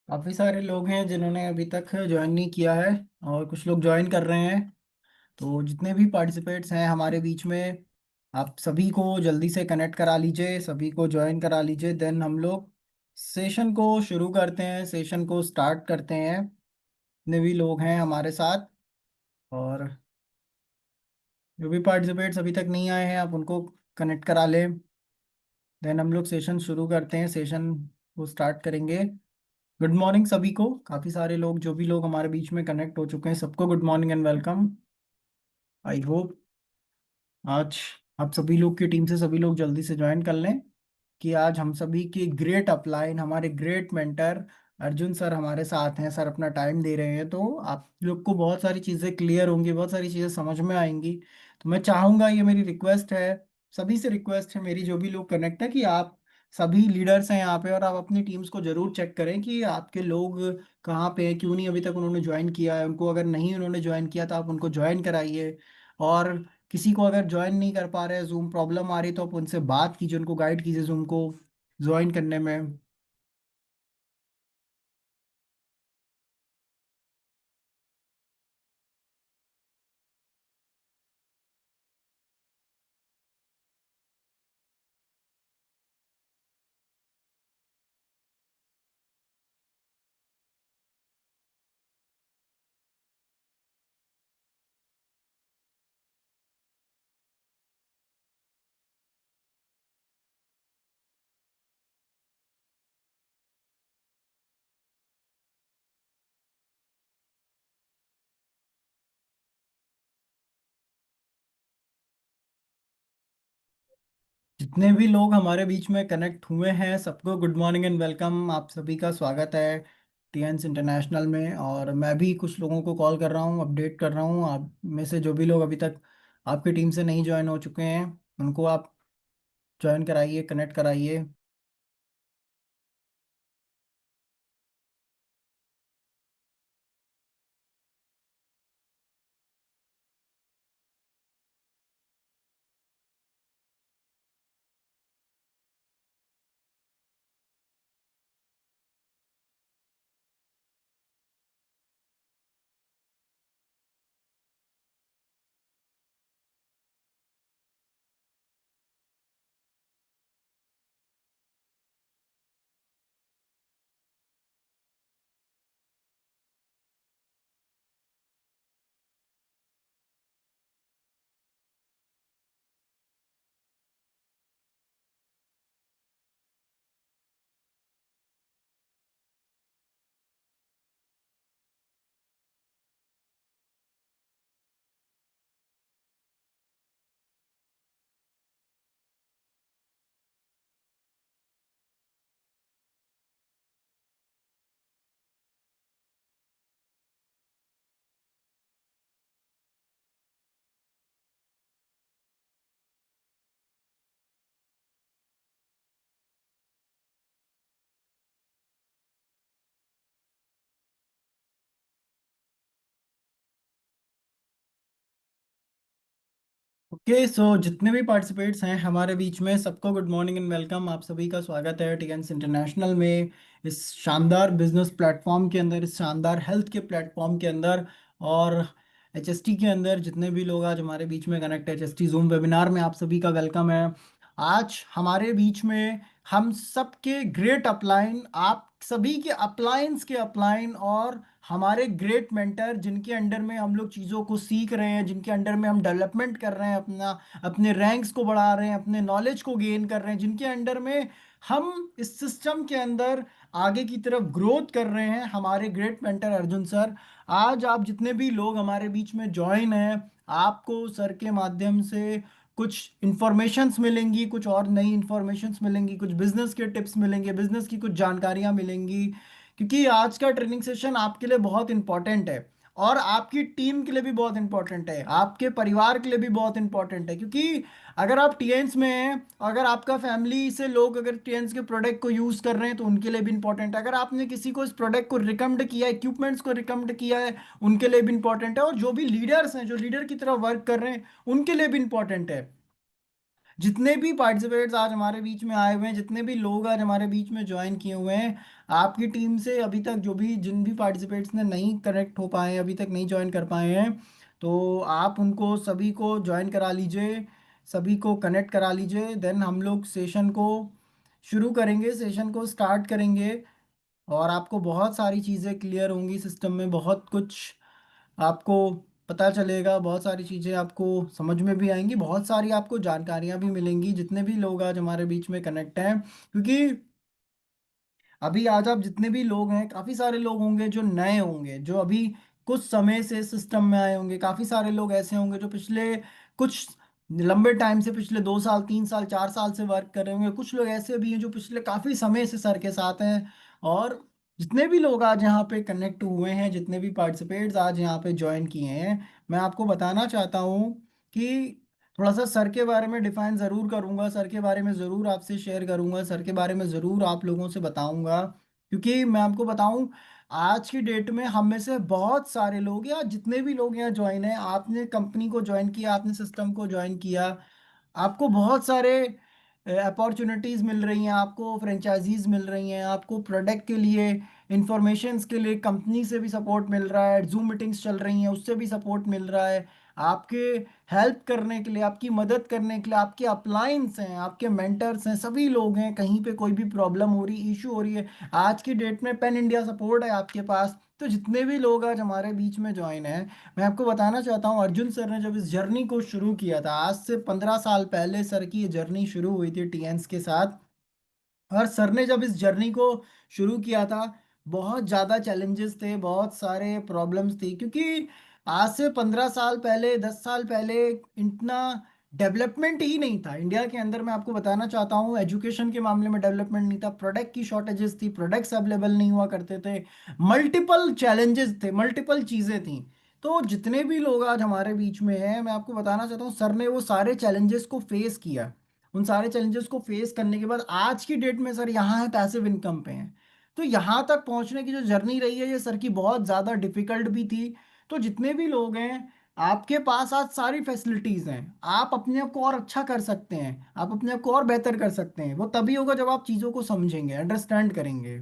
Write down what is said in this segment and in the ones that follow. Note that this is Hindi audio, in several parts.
काफ़ी सारे लोग हैं जिन्होंने अभी तक ज्वाइन नहीं किया है और कुछ लोग ज्वाइन कर रहे हैं। तो जितने भी पार्टिसिपेट्स हैं हमारे बीच में, आप सभी को जल्दी से कनेक्ट करा लीजिए, सभी को ज्वाइन करा लीजिए। देन हम लोग सेशन को शुरू करते हैं, सेशन को स्टार्ट करते हैं। जितने भी लोग हैं हमारे साथ, और जो भी पार्टिसिपेट्स अभी तक नहीं आए हैं आप उनको कनेक्ट करा लें। देन हम लोग सेशन शुरू करते हैं, सेशन को स्टार्ट करेंगे। गुड मॉर्निंग सभी को। काफ़ी सारे लोग, जो भी लोग हमारे बीच में कनेक्ट हो चुके हैं, सबको good morning and welcome. I hope आज आप सभी लोग की टीम से सभी लोग जल्दी से ज्वाइन कर लें कि आज हम सभी की ग्रेट अपलाइन, हमारे ग्रेट मेंटर अर्जुन सर हमारे साथ हैं। सर अपना टाइम दे रहे हैं, तो आप लोग को बहुत सारी चीज़ें क्लियर होंगी, बहुत सारी चीज़ें समझ में आएंगी। तो मैं चाहूँगा, ये मेरी रिक्वेस्ट है, सभी से रिक्वेस्ट है मेरी, जो भी लोग कनेक्ट है, कि आप सभी लीडर्स हैं यहाँ पे और आप अपनी टीम्स को जरूर चेक करें कि आपके लोग कहाँ पे हैं, क्यों नहीं अभी तक उन्होंने ज्वाइन किया है। उनको अगर नहीं उन्होंने ज्वाइन किया तो आप उनको ज्वाइन कराइए। और किसी को अगर ज्वाइन नहीं कर पा रहे हैं, जूम प्रॉब्लम आ रही, तो आप उनसे बात कीजिए, उनको गाइड कीजिए जूम को ज्वाइन करने में। जितने भी लोग हमारे बीच में कनेक्ट हुए हैं, सबको गुड मॉर्निंग एंड वेलकम। आप सभी का स्वागत है टीएंस इंटरनेशनल में। और मैं भी कुछ लोगों को कॉल कर रहा हूँ, अपडेट कर रहा हूँ। आप में से जो भी लोग अभी तक आपकी टीम से नहीं ज्वाइन हो चुके हैं, उनको आप ज्वाइन कराइए, कनेक्ट कराइए। ओके, सो जितने भी पार्टिसिपेट्स हैं हमारे बीच में, सबको गुड मॉर्निंग एंड वेलकम। आप सभी का स्वागत है टीएंस इंटरनेशनल में, इस शानदार बिजनेस प्लेटफॉर्म के अंदर, इस शानदार हेल्थ के प्लेटफॉर्म के अंदर, और एचएसटी के अंदर। जितने भी लोग आज हमारे बीच में कनेक्ट है एचएसटी जूम वेबिनार में, आप सभी का वेलकम है। आज हमारे बीच में हम सबके ग्रेट अपलाइन, आप सभी के अप्लायंस के अपलाइन, और हमारे ग्रेट मेंटर जिनके अंडर में हम लोग चीज़ों को सीख रहे हैं, जिनके अंडर में हम डेवलपमेंट कर रहे हैं, अपना अपने रैंक्स को बढ़ा रहे हैं, अपने नॉलेज को गेन कर रहे हैं, जिनके अंडर में हम इस सिस्टम के अंदर आगे की तरफ ग्रोथ कर रहे हैं, हमारे ग्रेट मेंटर अर्जुन सर। आज आप जितने भी लोग हमारे बीच में ज्वाइन हैं, आपको सर के माध्यम से कुछ इंफॉर्मेशंस मिलेंगी, कुछ और नई इंफॉर्मेशंस मिलेंगी, कुछ बिजनेस के टिप्स मिलेंगे, बिजनेस की कुछ जानकारियां मिलेंगी। क्योंकि आज का ट्रेनिंग सेशन आपके लिए बहुत इंपॉर्टेंट है, और आपकी टीम के लिए भी बहुत इंपॉर्टेंट है, आपके परिवार के लिए भी बहुत इंपॉर्टेंट है। क्योंकि अगर आप टीएन्स में हैं, अगर आपका फैमिली से लोग अगर टीएन्स के प्रोडक्ट को यूज़ कर रहे हैं, तो उनके लिए भी इंपॉर्टेंट है। अगर आपने किसी को इस प्रोडक्ट को रिकमेंड किया है, इक्विपमेंट्स को रिकमेंड किया है, उनके लिए भी इंपॉर्टेंट है। और जो भी लीडर्स हैं, जो लीडर की तरह वर्क कर रहे हैं, उनके लिए भी इंपॉर्टेंट है। जितने भी पार्टिसिपेट्स आज हमारे बीच में आए हुए हैं, जितने भी लोग आज हमारे बीच में ज्वाइन किए हुए हैं, आपकी टीम से अभी तक जो भी जिन भी पार्टिसिपेट्स ने नहीं कनेक्ट हो पाए हैं, अभी तक नहीं ज्वाइन कर पाए हैं, तो आप उनको सभी को ज्वाइन करा लीजिए, सभी को कनेक्ट करा लीजिए। देन हम लोग सेशन को शुरू करेंगे, सेशन को स्टार्ट करेंगे। और आपको बहुत सारी चीज़ें क्लियर होंगी, सिस्टम में बहुत कुछ आपको पता चलेगा, बहुत सारी चीज़ें आपको समझ में भी आएंगी, बहुत सारी आपको जानकारियाँ भी मिलेंगी जितने भी लोग आज हमारे बीच में कनेक्ट हैं। क्योंकि अभी आज आप जितने भी लोग हैं, काफ़ी सारे लोग होंगे जो नए होंगे, जो अभी कुछ समय से सिस्टम में आए होंगे, काफ़ी सारे लोग ऐसे होंगे जो पिछले कुछ लंबे टाइम से, पिछले 2 साल 3 साल 4 साल से वर्क कर रहे होंगे, कुछ लोग ऐसे भी हैं जो पिछले काफ़ी समय से सर के साथ हैं। और जितने भी लोग आज यहाँ पे कनेक्ट हुए हैं, जितने भी पार्टिसिपेट्स आज यहाँ पे ज्वाइन किए हैं, मैं आपको बताना चाहता हूँ कि थोड़ा सा सर के बारे में डिफाइन ज़रूर करूंगा, सर के बारे में ज़रूर आपसे शेयर करूंगा, सर के बारे में ज़रूर आप लोगों से बताऊंगा। क्योंकि मैं आपको बताऊं, आज की डेट में हम में से बहुत सारे लोग, या जितने भी लोग यहाँ ज्वाइन हैं, आपने कंपनी को ज्वाइन किया, आपने सिस्टम को ज्वाइन किया, आपको बहुत सारे अपॉर्चुनिटीज़ मिल रही हैं, आपको फ्रेंचाइजीज मिल रही हैं, आपको प्रोडक्ट के लिए, इंफॉर्मेशंस के लिए कंपनी से भी सपोर्ट मिल रहा है, जूम मीटिंग्स चल रही हैं उससे भी सपोर्ट मिल रहा है, आपके हेल्प करने के लिए, आपकी मदद करने के लिए आपके अपलाइंस हैं, आपके मेंटर्स हैं, सभी लोग हैं। कहीं पे कोई भी प्रॉब्लम हो रही, इशू हो रही है, आज की डेट में पैन इंडिया सपोर्ट है आपके पास। तो जितने भी लोग आज हमारे बीच में ज्वाइन हैं, मैं आपको बताना चाहता हूँ, अर्जुन सर ने जब इस जर्नी को शुरू किया था, आज से 15 साल पहले सर की ये जर्नी शुरू हुई थी टीएंस के साथ। और सर ने जब इस जर्नी को शुरू किया था, बहुत ज़्यादा चैलेंजेस थे, बहुत सारे प्रॉब्लम्स थी, क्योंकि आज से 15 साल पहले, 10 साल पहले इतना डेवलपमेंट ही नहीं था इंडिया के अंदर। मैं आपको बताना चाहता हूँ, एजुकेशन के मामले में डेवलपमेंट नहीं था, प्रोडक्ट की शॉर्टेजेस थी, प्रोडक्ट्स अवेलेबल नहीं हुआ करते थे, मल्टीपल चैलेंजेस थे, मल्टीपल चीज़ें थी। तो जितने भी लोग आज हमारे बीच में हैं, मैं आपको बताना चाहता हूँ, सर ने वो सारे चैलेंजेस को फेस किया। उन सारे चैलेंजेस को फेस करने के बाद आज की डेट में सर यहाँ है, पैसिव इनकम पे हैं। तो यहाँ तक पहुँचने की जो जर्नी रही है, ये सर की बहुत ज़्यादा डिफिकल्ट भी थी। तो जितने भी लोग हैं, आपके पास आज सारी फैसिलिटीज़ हैं, आप अपने आप को और अच्छा कर सकते हैं, आप अपने आप को और बेहतर कर सकते हैं। वो तभी होगा जब आप चीज़ों को समझेंगे, अंडरस्टैंड करेंगे।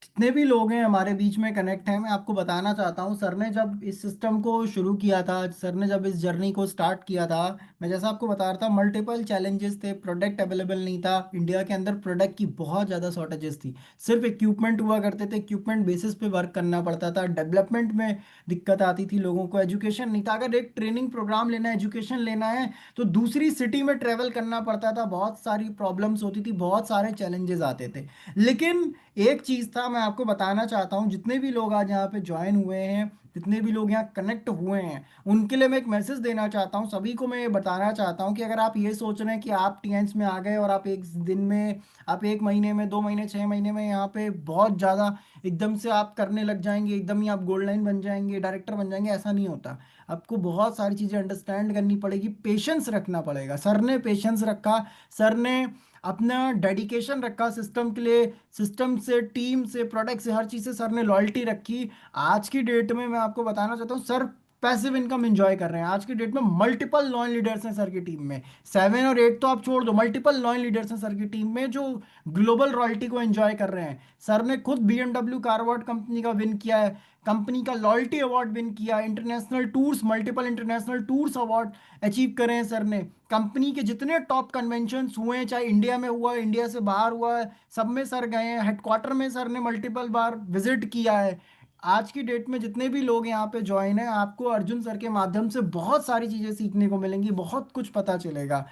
जितने भी लोग हैं हमारे बीच में कनेक्ट हैं, मैं आपको बताना चाहता हूँ, सर ने जब इस सिस्टम को शुरू किया था, सर ने जब इस जर्नी को स्टार्ट किया था, मैं जैसा आपको बता रहा था, मल्टीपल चैलेंजेस थे, प्रोडक्ट अवेलेबल नहीं था इंडिया के अंदर, प्रोडक्ट की बहुत ज़्यादा शॉर्टेजेस थी, सिर्फ इक्विपमेंट हुआ करते थे, इक्विपमेंट बेसिस पे वर्क करना पड़ता था, डेवलपमेंट में दिक्कत आती थी लोगों को, एजुकेशन नहीं था, अगर एक ट्रेनिंग प्रोग्राम लेना है, एजुकेशन लेना है, तो दूसरी सिटी में ट्रेवल करना पड़ता था, बहुत सारी प्रॉब्लम्स होती थी, बहुत सारे चैलेंजेस आते थे। लेकिन एक चीज था, मैं आपको बताना चाहता हूँ, जितने भी लोग आज यहाँ पे ज्वाइन हुए हैं, जितने भी लोग यहाँ कनेक्ट हुए हैं, उनके लिए मैं एक मैसेज देना चाहता हूँ, सभी को मैं ये बताना चाहता हूँ कि अगर आप ये सोच रहे हैं कि आप टीएंस में आ गए और आप एक दिन में, आप 1 महीने में, 2 महीने, 6 महीने में यहाँ पे बहुत ज़्यादा एकदम से आप करने लग जाएंगे, एकदम ही आप गोल्ड लाइन बन जाएंगे, डायरेक्टर बन जाएंगे, ऐसा नहीं होता। आपको बहुत सारी चीज़ें अंडरस्टैंड करनी पड़ेगी, पेशेंस रखना पड़ेगा। सर ने पेशेंस रखा, सर ने अपना डेडिकेशन रखा सिस्टम के लिए, सिस्टम से, टीम से, प्रोडक्ट से, हर चीज़ से सर ने लॉयल्टी रखी। आज की डेट में मैं आपको बताना चाहता हूँ, सर पैसिव इनकम एंजॉय कर रहे हैं। आज की डेट में मल्टीपल लॉयल लीडर्स हैं सर की टीम में, 7 और 8 तो आप छोड़ दो, मल्टीपल लॉयल लीडर्स हैं सर की टीम में जो ग्लोबल रॉयल्टी को एंजॉय कर रहे हैं। सर ने खुद BMW कार अवार्ड कंपनी का विन किया है, कंपनी का लॉयल्टी अवार्ड विन किया, international tours, multiple international tours award achieve करे हैं सर ने। कंपनी के जितने टॉप कन्वेंशंस हुए हैं, चाहे इंडिया में हुआ है, इंडिया से बाहर हुआ है, सब में सर गए हैं, हेडक्वार्टर में सर ने मल्टीपल बार विजिट किया है। आज की डेट में जितने भी लोग यहाँ पे ज्वाइन है, आपको अर्जुन सर के माध्यम से बहुत सारी चीज़ें सीखने को मिलेंगी, बहुत कुछ पता चलेगा।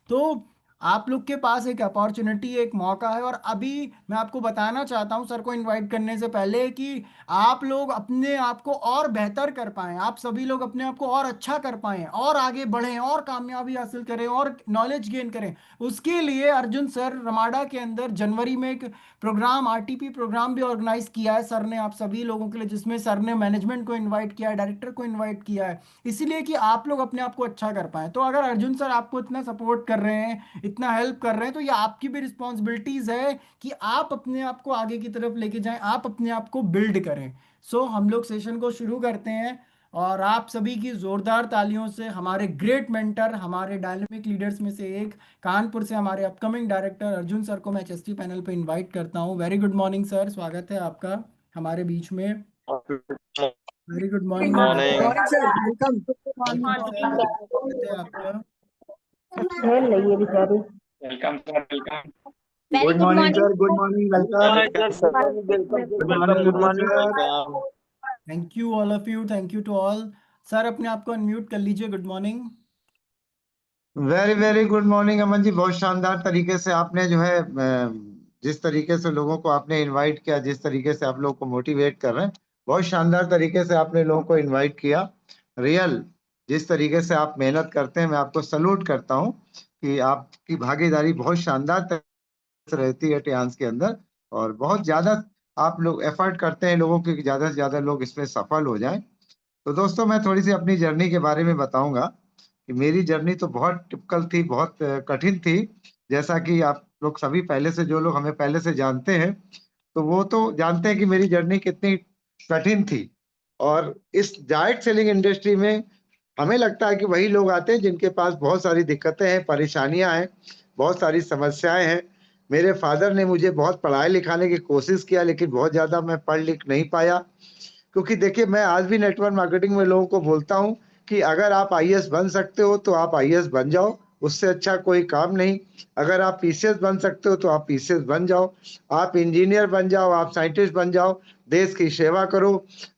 तो आप लोग के पास एक अपॉर्चुनिटी, एक मौका है। और अभी मैं आपको बताना चाहता हूं सर को इनवाइट करने से पहले कि आप लोग अपने आप को और बेहतर कर पाएं, आप सभी लोग अपने आप को और अच्छा कर पाएं और आगे बढ़ें और कामयाबी हासिल करें और नॉलेज गेन करें। उसके लिए अर्जुन सर रमाडा के अंदर जनवरी में एक प्रोग्राम, आरटीपी प्रोग्राम भी ऑर्गेनाइज किया है सर ने आप सभी लोगों के लिए, जिसमें सर ने मैनेजमेंट को इनवाइट किया है, डायरेक्टर को इनवाइट किया है, इसीलिए कि आप लोग अपने आप को अच्छा कर पाएं। तो अगर अर्जुन सर आपको इतना सपोर्ट कर रहे हैं, इतना हेल्प कर रहे हैं, तो ये आपकी भी रिस्पॉन्सिबिलिटीज है कि आप अपने आप को आगे की तरफ लेके जाएं, आप अपने आप को बिल्ड करें। सो हम लोग सेशन को शुरू करते हैं। और आप सभी की जोरदार तालियों से हमारे ग्रेट मेंटर, हमारे डायनेमिक लीडर्स में से एक, कानपुर से हमारे अपकमिंग डायरेक्टर अर्जुन सर को मैं एचएसटी पैनल पे इनवाइट करता हूँ। वेरी गुड मॉर्निंग सर, स्वागत है आपका हमारे बीच में। Good very good morning and morning. Welcome. Morning sir, welcome. Kanpur से स्वागत है आपका। खेल रही है बेचारी। Welcome sir, welcome. Very good good morning morning. Sir, good morning, welcome. Good morning, welcome, good welcome, morning good Anurag morning, sir. Welcome. Thank you all of you, thank you to all. Sir अपने आप को अनम्यूट कर लीजिए। Good morning. Very very good morning Aman जी। बहुत शानदार तरीके से आपने जो है जिस तरीके से लोगों को आपने इनवाइट किया, जिस तरीके से आप लोगों को मोटिवेट कर रहे हैं, बहुत शानदार तरीके से आपने लोगों को इनवाइट किया। रियल जिस तरीके से आप मेहनत करते हैं, मैं आपको सलूट करता हूं कि आपकी भागीदारी बहुत शानदार तरीके से रहती है टियान्स के अंदर। और बहुत ज्यादा आप लोग एफर्ट करते हैं लोगों के, ज्यादा से ज्यादा लोग इसमें सफल हो जाएं। तो दोस्तों, मैं थोड़ी सी अपनी जर्नी के बारे में बताऊंगा कि मेरी जर्नी तो बहुत टिपिकल थी, बहुत कठिन थी। जैसा कि आप लोग सभी पहले से, जो लोग हमें पहले से जानते हैं, तो वो तो जानते हैं कि मेरी जर्नी कितनी कठिन थी। और इस डायरेक्ट सेलिंग इंडस्ट्री में हमें लगता है कि वही लोग आते हैं जिनके पास बहुत सारी दिक्कतें हैं, परेशानियां हैं, बहुत सारी समस्याएं हैं। मेरे फादर ने मुझे बहुत पढ़ाई लिखाने की कोशिश किया, लेकिन बहुत ज्यादा मैं पढ़ लिख नहीं पाया। क्योंकि देखिए, मैं आज भी नेटवर्क मार्केटिंग में लोगों को बोलता हूं कि अगर आप आईएएस बन सकते हो तो आप आईएएस बन जाओ, उससे अच्छा कोई काम नहीं। अगर आप पीसीएस बन सकते हो तो आप पीसीएस बन जाओ, आप इंजीनियर बन जाओ, आप साइंटिस्ट बन जाओ, देश की सेवा करो।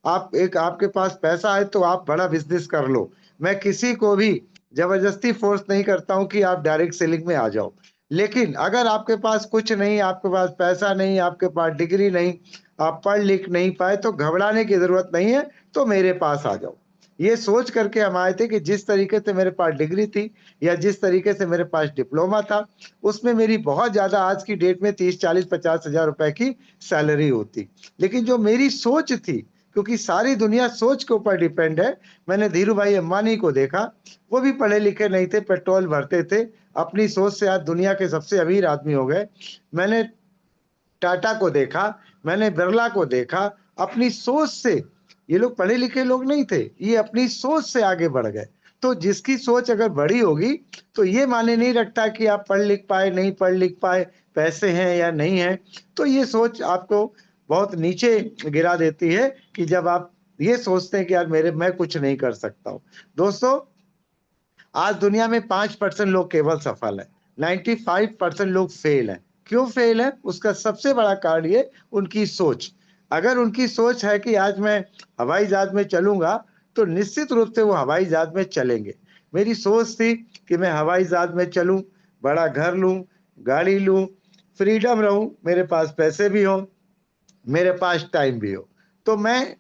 आपके पास पैसा है तो आप बड़ा बिजनेस कर लो। मैं किसी को भी जबरदस्ती फोर्स नहीं करता हूं कि आप डायरेक्ट सेलिंग में आ जाओ। लेकिन अगर आपके पास कुछ नहीं, आपके पास पैसा नहीं, आपके पास डिग्री नहीं, आप पढ़ लिख नहीं पाए, तो घबराने की जरूरत नहीं है, तो मेरे पास आ जाओ। ये सोच करके हम आए थे कि जिस तरीके से मेरे पास डिग्री थी या जिस तरीके से मेरे पास डिप्लोमा था, उसमें मेरी बहुत ज्यादा आज की डेट में 30, 40, 50 हजार रुपए की सैलरी होती। लेकिन जो मेरी सोच थी, क्योंकि सारी दुनिया सोच के ऊपर डिपेंड है। मैंने धीरू भाई अंबानी को देखा, वो भी पढ़े लिखे नहीं थे, पेट्रोल भरते थे, अपनी सोच से आज दुनिया के सबसे अमीर आदमी हो गए। मैंने टाटा को देखा, मैंने बिरला को देखा, अपनी सोच से। ये लोग पढ़े लिखे लोग नहीं थे, ये अपनी सोच से आगे बढ़ गए। तो जिसकी सोच अगर बड़ी होगी, तो ये माने नहीं रखता कि आप पढ़ लिख पाए, नहीं पढ़ लिख पाए, पैसे हैं या नहीं है। तो ये सोच आपको बहुत नीचे गिरा देती है कि जब आप ये सोचते हैं कि यार मैं कुछ नहीं कर सकता हूँ। दोस्तों, आज दुनिया में 5% लोग केवल सफल है, 95% लोग फेल है। क्यों फेल है? उसका सबसे बड़ा कारण ये उनकी सोच। अगर उनकी सोच है कि आज मैं हवाई जहाज में चलूंगा, तो निश्चित रूप से वो हवाई जहाज में चलेंगे। मेरी सोच थी कि मैं हवाई जहाज में चलूं, बड़ा घर लूं, गाड़ी लूं, फ्रीडम रहूं, मेरे पास पैसे भी हो, मेरे पास टाइम भी हो। तो मैं,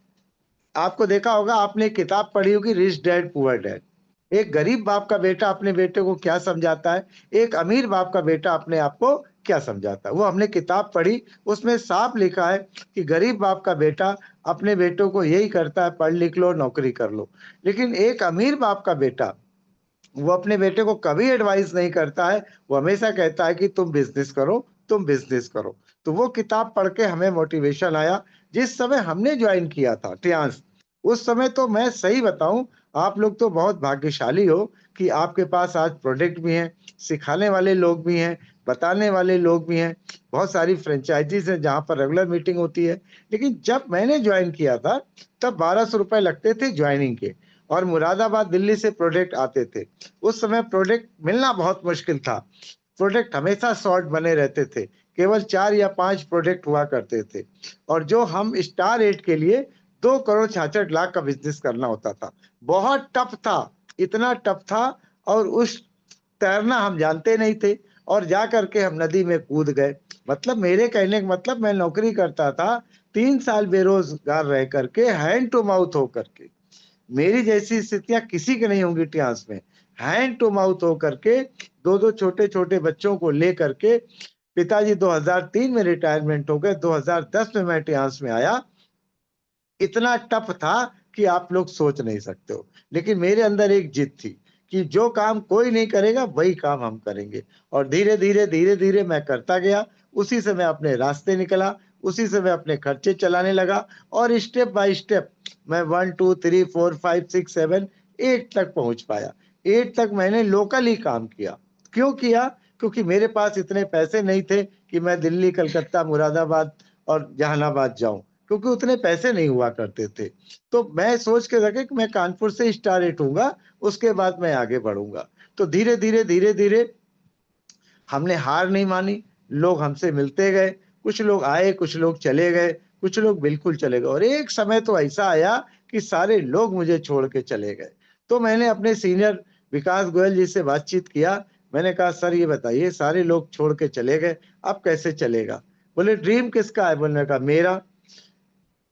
आपको देखा होगा, आपने एक किताब पढ़ी होगी, रिच डैड पुअर डैड। एक गरीब बाप का बेटा अपने बेटे को क्या समझाता है, एक अमीर बाप का बेटा अपने आप को क्या समझाता है, वो हमने किताब पढ़ी। उसमें साफ लिखा है कि गरीब बाप का बेटा अपने बेटों को यही करता है, पढ़ लिख लो, नौकरी कर लो। लेकिन एक अमीर बाप का बेटा, वो अपने बेटे को कभी एडवाइस नहीं करता है, वो हमेशा कहता है कि तुम बिजनेस करो, तुम बिजनेस करो। तो वो किताब पढ़ के हमें मोटिवेशन आया। जिस समय हमने ज्वाइन किया था टियान्स, उस समय तो मैं सही बताऊं, आप लोग तो बहुत भाग्यशाली हो कि आपके पास आज प्रोडक्ट भी हैं, सिखाने वाले लोग भी हैं, बताने वाले लोग भी हैं, बहुत सारी फ्रेंचाइजीज हैं जहां पर रेगुलर मीटिंग होती है। लेकिन जब मैंने ज्वाइन किया था, तब 1200 रुपए लगते थे ज्वाइनिंग के, और मुरादाबाद दिल्ली से प्रोडक्ट आते थे। उस समय प्रोडक्ट मिलना बहुत मुश्किल था, प्रोडक्ट हमेशा शॉर्ट बने रहते थे, केवल 4 या 5 प्रोडक्ट हुआ करते थे। और जो हम स्टार रेट के लिए 2 करोड़ 66 लाख का बिजनेस करना होता था, बहुत टफ था, इतना टफ था। और उस तैरना हम जानते नहीं थे, और जा करके हम नदी में कूद गए। मतलब मेरे कहने का मतलब मैं नौकरी करता था, 3 साल बेरोजगार रह करके, हैंड टू माउथ हो करके। मेरी जैसी स्थितियां किसी की नहीं होंगी इतिहास में। हैंड टू माउथ हो करके, 2-2 छोटे-छोटे बच्चों को ले करके, पिताजी 2003 में रिटायरमेंट हो गए, 2010 में मैं इतिहास में आया। इतना टफ था कि आप लोग सोच नहीं सकते हो। लेकिन मेरे अंदर एक जिद थी कि जो काम कोई नहीं करेगा वही काम हम करेंगे, और धीरे-धीरे मैं करता गया। उसी से मैं अपने रास्ते निकला, उसी से मैं अपने खर्चे चलाने लगा, और स्टेप बाय स्टेप मैं 1 2 3 4 5 6 7 8 तक पहुंच पाया। 8 तक मैंने लोकल ही काम किया। क्यों किया? क्योंकि मेरे पास इतने पैसे नहीं थे कि मैं दिल्ली, कलकत्ता, मुरादाबाद और जहानाबाद जाऊं, क्योंकि उतने पैसे नहीं हुआ करते थे। तो मैं सोच के रखे कि मैं कानपुर से स्टार्ट हूँगा, उसके बाद मैं आगे बढ़ूंगा। तो धीरे-धीरे हमने हार नहीं मानी। लोग हमसे मिलते गए, कुछ लोग आए, कुछ लोग चले गए, कुछ लोग बिल्कुल चले गए, और एक समय तो ऐसा आया कि सारे लोग मुझे छोड़ के चले गए। तो मैंने अपने सीनियर विकास गोयल जी से बातचीत किया। मैंने कहा, सर ये बताइए, सारे लोग छोड़ के चले गए, अब कैसे चलेगा? बोले, ड्रीम किसका है? बोलने का, मेरा।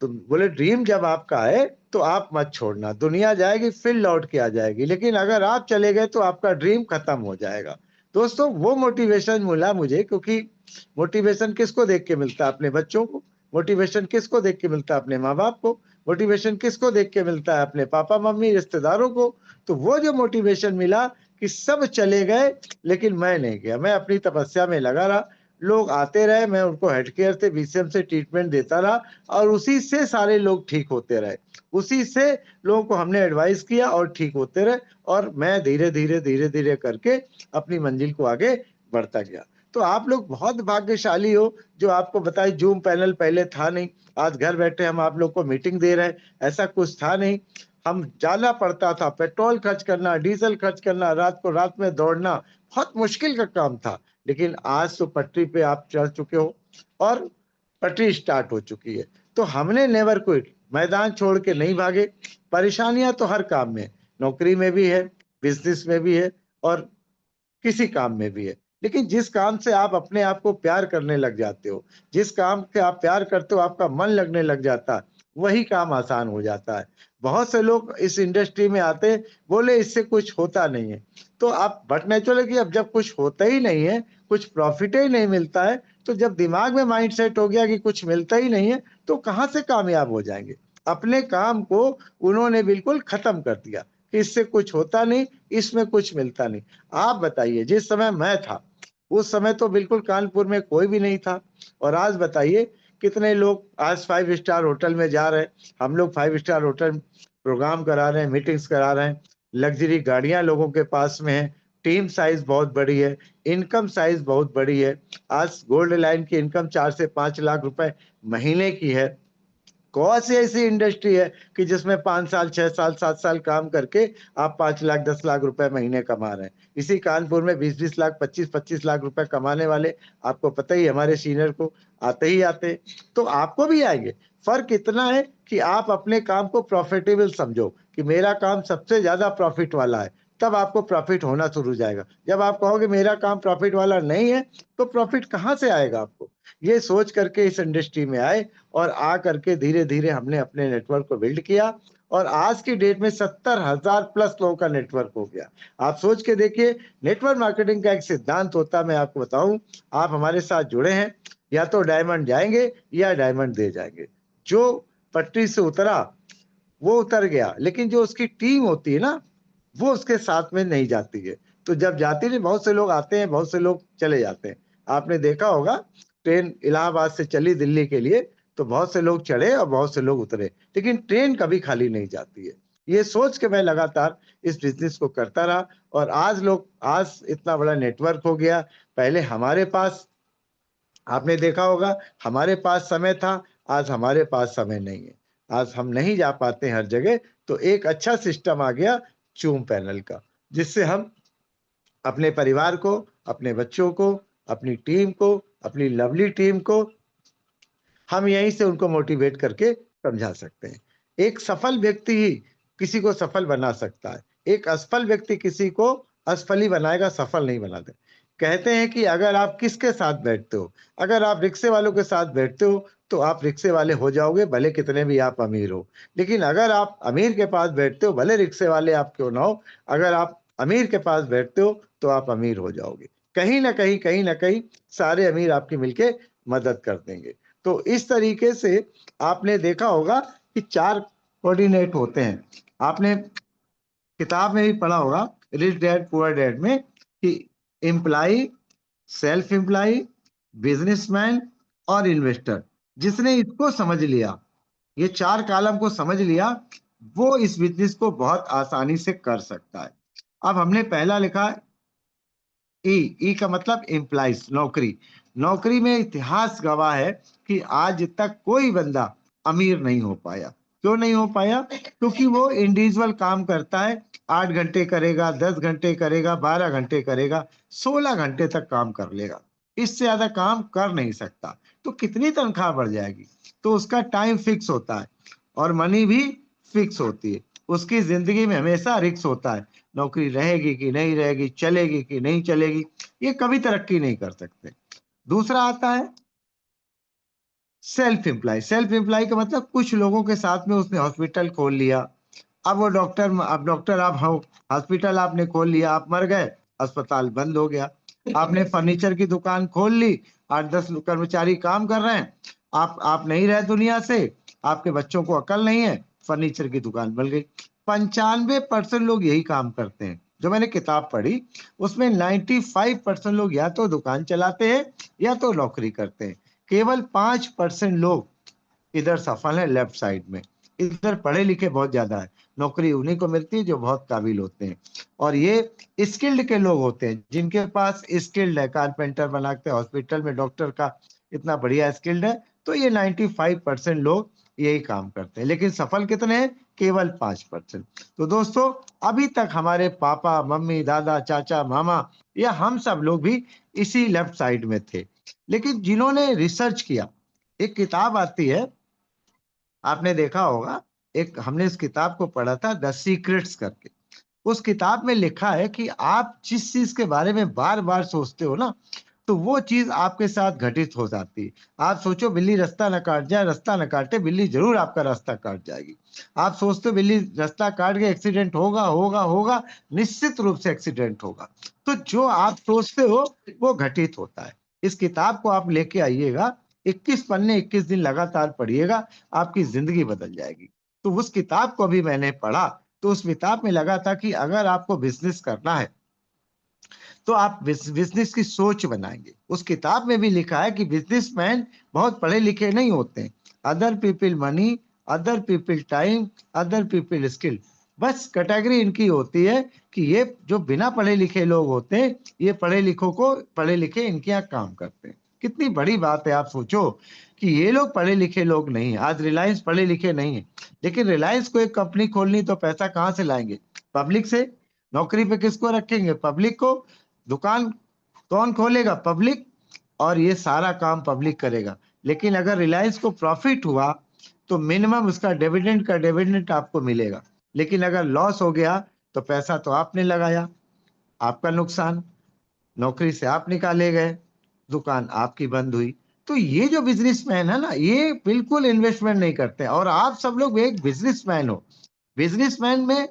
तो बोले, ड्रीम जब आपका है तो आप मत छोड़ना, दुनिया जाएगी फिर लौट के आ जाएगी, लेकिन अगर आप चले गए तो आपका ड्रीम खत्म हो जाएगा। दोस्तों, वो मोटिवेशन मिला मुझे, क्योंकि मोटिवेशन किसको देख के मिलता है? अपने बच्चों को। मोटिवेशन किसको देख के मिलता है? अपने माँ बाप को। मोटिवेशन किसको देख के मिलता है? अपने पापा मम्मी, रिश्तेदारों को। तो वो जो मोटिवेशन मिला कि सब चले गए लेकिन मैं नहीं गया, मैं अपनी तपस्या में लगा रहा। लोग आते रहे, मैं उनको हेल्थ केयर से, बीसीएम से ट्रीटमेंट देता रहा, और उसी से सारे लोग ठीक होते रहे। उसी से लोगों को हमने एडवाइस किया और ठीक होते रहे, और मैं धीरे-धीरे करके अपनी मंजिल को आगे बढ़ता गया। तो आप लोग बहुत भाग्यशाली हो, जो आपको बताए जूम पैनल पहले था नहीं। आज घर बैठे हम आप लोग को मीटिंग दे रहे हैं, ऐसा कुछ था नहीं। हम जाना पड़ता था, पेट्रोल खर्च करना, डीजल खर्च करना, रात को रात में दौड़ना, बहुत मुश्किल का काम था। लेकिन आज तो पटरी पे आप चढ़ चुके हो, और पटरी स्टार्ट हो चुकी है। तो हमने नेवर क्विट, मैदान छोड़ के नहीं भागे। परेशानियां तो हर काम में, नौकरी में भी है, बिजनेस में भी है, और किसी काम में भी है। लेकिन जिस काम से आप अपने आप को प्यार करने लग जाते हो, जिस काम से आप प्यार करते हो, आपका मन लगने लग जाता है, वही काम आसान हो जाता है। बहुत से लोग इस इंडस्ट्री में आते, बोले इससे कुछ होता नहीं है। तो आप बट नेचुरल है कि अब जब कुछ होता ही नहीं है, कुछ प्रॉफिट ही नहीं मिलता है, तो जब दिमाग में माइंड सेट हो गया कि कुछ मिलता ही नहीं है, तो कहाँ से कामयाब हो जाएंगे? अपने काम को उन्होंने बिल्कुल खत्म कर दिया कि इससे कुछ होता नहीं, इसमें कुछ मिलता नहीं। आप बताइए, जिस समय मैं था, उस समय तो बिल्कुल कानपुर में कोई भी नहीं था, और आज बताइए कितने लोग आज 5 स्टार होटल में जा रहे हैं। हम लोग 5 स्टार होटल प्रोग्राम करा रहे हैं, मीटिंग्स करा रहे हैं, लग्जरी गाड़ियां लोगों के पास में है, टीम साइज बहुत बड़ी है, इनकम साइज बहुत बड़ी है। आज गोल्ड लाइन की इनकम 4 से 5 लाख रुपए महीने की है। कौन सी ऐसी इंडस्ट्री है कि जिसमें 5 साल, 6 साल, 7 साल काम करके आप 5 लाख, 10 लाख रुपए महीने कमा रहे हैं? इसी कानपुर में 20-20 लाख, 25-25 लाख रुपए कमाने वाले आपको पता ही, हमारे सीनियर को आते ही आते। तो आपको भी आएंगे। फर्क इतना है कि आप अपने काम को प्रॉफिटेबल समझो कि मेरा काम सबसे ज्यादा प्रॉफिट वाला है, तब आपको प्रॉफिट होना शुरू हो जाएगा। जब आप कहोगे मेरा काम प्रॉफिट वाला नहीं है, तो प्रॉफिट कहाँ से आएगा आपको? ये सोच करके इस इंडस्ट्री में आए, और आ करके धीरे-धीरे हमने अपने नेटवर्क को बिल्ड किया, और आज की डेट में 70,000 प्लस लोगों का नेटवर्क हो गया। आप सोच के देखिए, नेटवर्क मार्केटिंग का एक सिद्धांत होता है, मैं आपको बताऊं। आप हमारे साथ जुड़े हैं, या तो डायमंड जाएंगे या डायमंड दे जाएंगे। जो पटरी से उतरा वो उतर गया, लेकिन जो उसकी टीम होती है ना, वो उसके साथ में नहीं जाती है। तो जब जाती नहीं, बहुत से लोग आते हैं, बहुत से लोग चले जाते हैं। आपने देखा होगा, ट्रेन इलाहाबाद से चली दिल्ली के लिए, तो बहुत से लोग चढ़े और बहुत से लोग उतरे, लेकिन ट्रेन कभी खाली नहीं जाती है। ये सोच के मैं लगातार इस बिजनेस को करता रहा, और आज इतना बड़ा नेटवर्क हो गया। पहले हमारे पास, आपने देखा होगा, हमारे पास समय था, आज हमारे पास समय नहीं है। आज हम नहीं जा पाते हर जगह, तो एक अच्छा सिस्टम आ गया जूम पैनल का, जिससे हम अपने परिवार को, अपने बच्चों को, अपनी टीम को, अपनी लवली टीम को, हम यहीं से उनको मोटिवेट करके समझा सकते हैं। एक सफल व्यक्ति ही किसी को सफल बना सकता है। एक असफल व्यक्ति किसी को असफल ही बनाएगा, सफल नहीं बनाता। कहते हैं कि अगर आप किसके साथ बैठते हो, अगर आप रिक्शे वालों के साथ बैठते हो तो आप रिक्शे वाले हो जाओगे, भले कितने भी आप अमीर हो। लेकिन अगर आप अमीर के पास बैठते हो, भले रिक्शे वाले आप क्यों ना हो, अगर आप अमीर के पास बैठते हो तो आप अमीर हो जाओगे। कहीं ना कहीं सारे अमीर आपकी मिलके मदद कर देंगे। तो इस तरीके से आपने देखा होगा कि 4 कोऑर्डिनेट होते हैं। आपने किताब में भी पढ़ा होगा रिच डैड पुअर डैड में कि एम्प्लाई, सेल्फ एम्प्लाई, बिजनेसमैन और इन्वेस्टर। जिसने इसको समझ लिया, ये 4 कॉलम को समझ लिया, वो इस बिजनेस को बहुत आसानी से कर सकता है। अब हमने पहला लिखा ई का मतलब एम्प्लॉइज, नौकरी। नौकरी में इतिहास गवाह है कि आज तक कोई बंदा अमीर नहीं हो पाया। क्यों नहीं हो पाया? क्योंकि वो इंडिविजुअल काम करता है, 8 घंटे करेगा, 10 घंटे करेगा, 12 घंटे करेगा, 16 घंटे तक काम कर लेगा, इससे ज्यादा काम कर नहीं सकता। तो कितनी तनख्वाह बढ़ जाएगी? तो उसका टाइम फिक्स होता है और मनी भी फिक्स होती है। उसकी जिंदगी में हमेशा रिस्क होता है, नौकरी रहेगी कि नहीं रहेगी, चलेगी कि नहीं चलेगी, ये कभी तरक्की नहीं कर सकते। दूसरा आता है सेल्फ एम्प्लॉय। सेल्फ एम्प्लॉय का मतलब कुछ लोगों के साथ में उसने हॉस्पिटल खोल लिया। अब वो डॉक्टर आप हो, हॉस्पिटल आपने खोल लिया, आप मर गए, अस्पताल बंद हो गया। आपने फर्नीचर की दुकान खोल ली, 8-10 कर्मचारी काम कर रहे हैं, आप नहीं रहे दुनिया से, आपके बच्चों को अकल नहीं है, फर्नीचर की दुकान बन गई। 95% लोग यही काम करते हैं। जो मैंने किताब पढ़ी उसमें 95% लोग या तो दुकान चलाते हैं या तो नौकरी करते हैं। केवल 5% लोग इधर सफल है, लेफ्ट साइड में। इधर पढ़े लिखे बहुत ज्यादा है, नौकरी उन्हीं को मिलती है जो बहुत काबिल होते हैं। और ये स्किल्ड के लोग होते हैं, जिनके पास स्किल्ड है, कारपेंटर बनाते हैं, हॉस्पिटल में डॉक्टर का इतना बढ़िया स्किल्ड है। तो ये 95% लोग यही काम करते हैं। लेकिन सफल कितने हैं? केवल 5%। तो दोस्तों, अभी तक हमारे पापा, मम्मी, दादा, चाचा, मामा या हम सब लोग भी इसी लेफ्ट साइड में थे। लेकिन जिन्होंने रिसर्च किया, एक किताब आती है, आपने देखा होगा, एक हमने इस किताब को पढ़ा था, द सीक्रेट्स करके। उस किताब में लिखा है कि आप जिस चीज के बारे में बार बार सोचते हो ना, तो वो चीज आपके साथ घटित हो जाती है। आप सोचो बिल्ली रास्ता न काट जाए, रास्ता न काटे, बिल्ली जरूर आपका रास्ता काट जाएगी। आप सोचते हो बिल्ली रास्ता काट के एक्सीडेंट होगा होगा होगा, निश्चित रूप से एक्सीडेंट होगा। तो जो आप सोचते हो वो घटित होता है। इस किताब को आप लेके आइएगा, 21 पन्ने 21 दिन लगातार पढ़िएगा, आपकी जिंदगी बदल जाएगी। तो उस किताब को भी मैंने पढ़ा, तो उस किताब में लगा था कि अगर आपको बिजनेस करना है तो आप बिजनेस की सोच बनाएंगे। उस किताब में भी लिखा है कि बिजनेसमैन बहुत पढ़े लिखे नहीं होते हैं। Other people money, other people time, other people skill, बस कैटेगरी इनकी होती है कि ये जो बिना पढ़े लिखे लोग होते हैं, ये पढ़े लिखे इनके यहाँ काम करते हैं। कितनी बड़ी बात है, आप सोचो कि ये लोग पढ़े लिखे लोग नहीं है। आज रिलायंस पढ़े लिखे नहीं है, लेकिन रिलायंस को एक कंपनी खोलनी तो पैसा कहाँ से लाएंगे? पब्लिक से। नौकरी पे किसको रखेंगे? पब्लिक को। दुकान कौन खोलेगा? पब्लिक। और ये सारा काम पब्लिक करेगा। लेकिन अगर रिलायंस को प्रॉफिट हुआ तो मिनिमम उसका डिविडेंड आपको मिलेगा। लेकिन अगर लॉस हो गया तो पैसा तो आपने लगाया, आपका नुकसान, नौकरी से आप निकाले गए, दुकान आपकी बंद हुई। तो ये जो बिजनेसमैन है ना, ये बिल्कुल इन्वेस्टमेंट नहीं करते। और आप सब लोग एक बिजनेसमैन हो। बिजनेसमैन में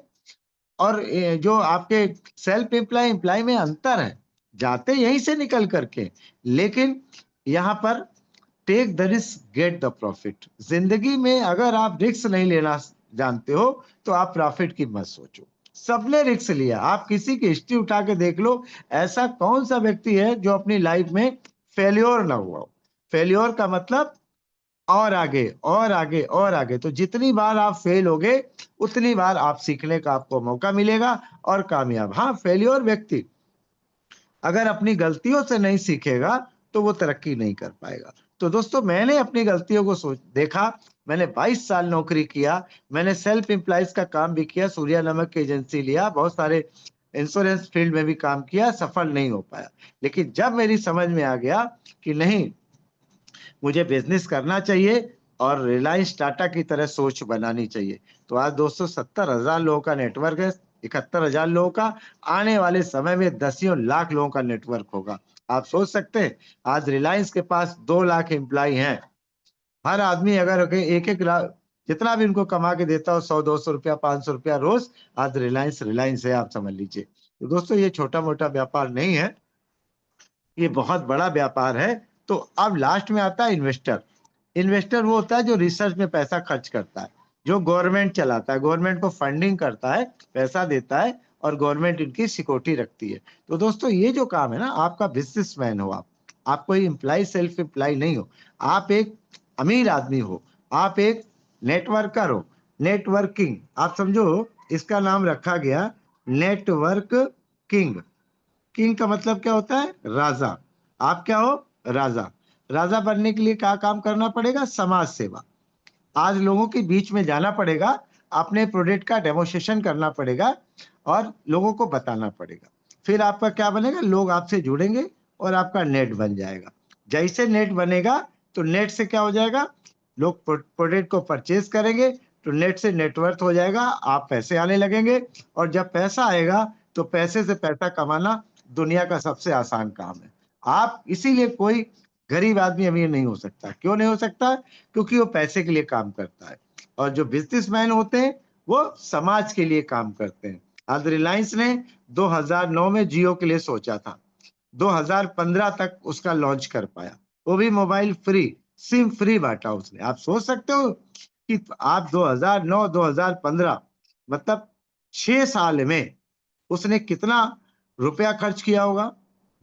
और जो आपके सेल्फ एम्प्लॉय में अंतर है, जाते यहीं से निकल करके, लेकिन यहाँ पर take the risk get the profit. जिंदगी में अगर आप रिस्क नहीं लेना जानते हो तो आप प्रॉफिट की मत सोचो। सबने रिस्क लिया, आप किसी की हिस्ट्री उठा के देख लो, ऐसा कौन सा व्यक्ति है जो अपनी लाइफ में फेल्योर ना हुआ हो? फेल्योर का मतलब और आगे और आगे और आगे। तो जितनी बार आप फेल होगे उतनी बार आप सीखने का आपको मौका मिलेगा और कामयाब। हाँ, फेल्योर व्यक्ति अगर अपनी गलतियों से नहीं सीखेगा तो वो तरक्की नहीं कर पाएगा। तो दोस्तों, मैंने अपनी गलतियों को देखा। मैंने 22 साल नौकरी किया, मैंने सेल्फ एम्प्लॉइज का काम भी किया, सूर्या नमक की एजेंसी लिया, बहुत सारे इंश्योरेंस फील्ड में भी काम किया, सफल नहीं हो पाया। लेकिन जब मेरी समझ में आ गया कि नहीं, मुझे बिजनेस करना चाहिए और रिलायंस टाटा की तरह सोच बनानी चाहिए, तो आज दोस्तों 70,000 लोगों का नेटवर्क है, 71,000 लोगों का। आने वाले समय में दसियों लाख लोगों का नेटवर्क होगा। आप सोच सकते हैं, आज रिलायंस के पास 2 लाख एम्प्लॉय हैं। हर आदमी अगर एक एक लाख जितना भी उनको कमा के देता हो, 100-200 रुपया, 500 रुपया रोज, आज रिलायंस रिलायंस है, आप समझ लीजिए। तो दोस्तों, ये छोटा मोटा व्यापार नहीं है, ये बहुत बड़ा व्यापार है। तो अब लास्ट में आता है इन्वेस्टर। इन्वेस्टर वो होता है जो रिसर्च में पैसा खर्च करता है, जो गवर्नमेंट चलाता है, गवर्नमेंट को फंडिंग करता है, पैसा देता है, और गवर्नमेंट इनकी सिक्योरिटी रखती है। तो दोस्तों, ये जो काम है ना, आपका बिजनेसमैन हो आप कोई एम्प्लॉय, सेल्फ एम्प्लॉय नहीं हो, आप एक अमीर आदमी हो, आप एक नेटवर्कर हो। नेटवर्किंग आप समझो, इसका नाम रखा गया नेटवर्क किंग। किंग का मतलब क्या होता है? राजा। आप क्या हो? राजा। राजा बनने के लिए क्या काम करना पड़ेगा? समाज सेवा। आज लोगों के बीच में जाना पड़ेगा, अपने प्रोडक्ट का डेमोन्स्ट्रेशन करना पड़ेगा और लोगों को बताना पड़ेगा। फिर आपका क्या बनेगा? लोग आपसे जुड़ेंगे और आपका नेट बन जाएगा। जैसे नेट बनेगा तो नेट से क्या हो जाएगा? लोग प्रोडक्ट को परचेज करेंगे, तो नेट से नेटवर्क हो जाएगा, आप पैसे आने लगेंगे, और जब पैसा आएगा तो पैसे से पैसा कमाना दुनिया का सबसे आसान काम है। आप इसीलिए कोई गरीब आदमी अमीर नहीं हो सकता। क्यों नहीं हो सकता? क्योंकि वो पैसे के लिए काम करता है, और जो बिजनेसमैन होते हैं वो समाज के लिए काम करते हैं। आज रिलायंस ने 2009 में जियो के लिए सोचा था, 2015 तक उसका लॉन्च कर पाया, वो भी मोबाइल फ्री, सिम फ्री बांटा उसने। आप सोच सकते हो कि आप 2009-2015 मतलब 6 साल में उसने कितना रुपया खर्च किया होगा।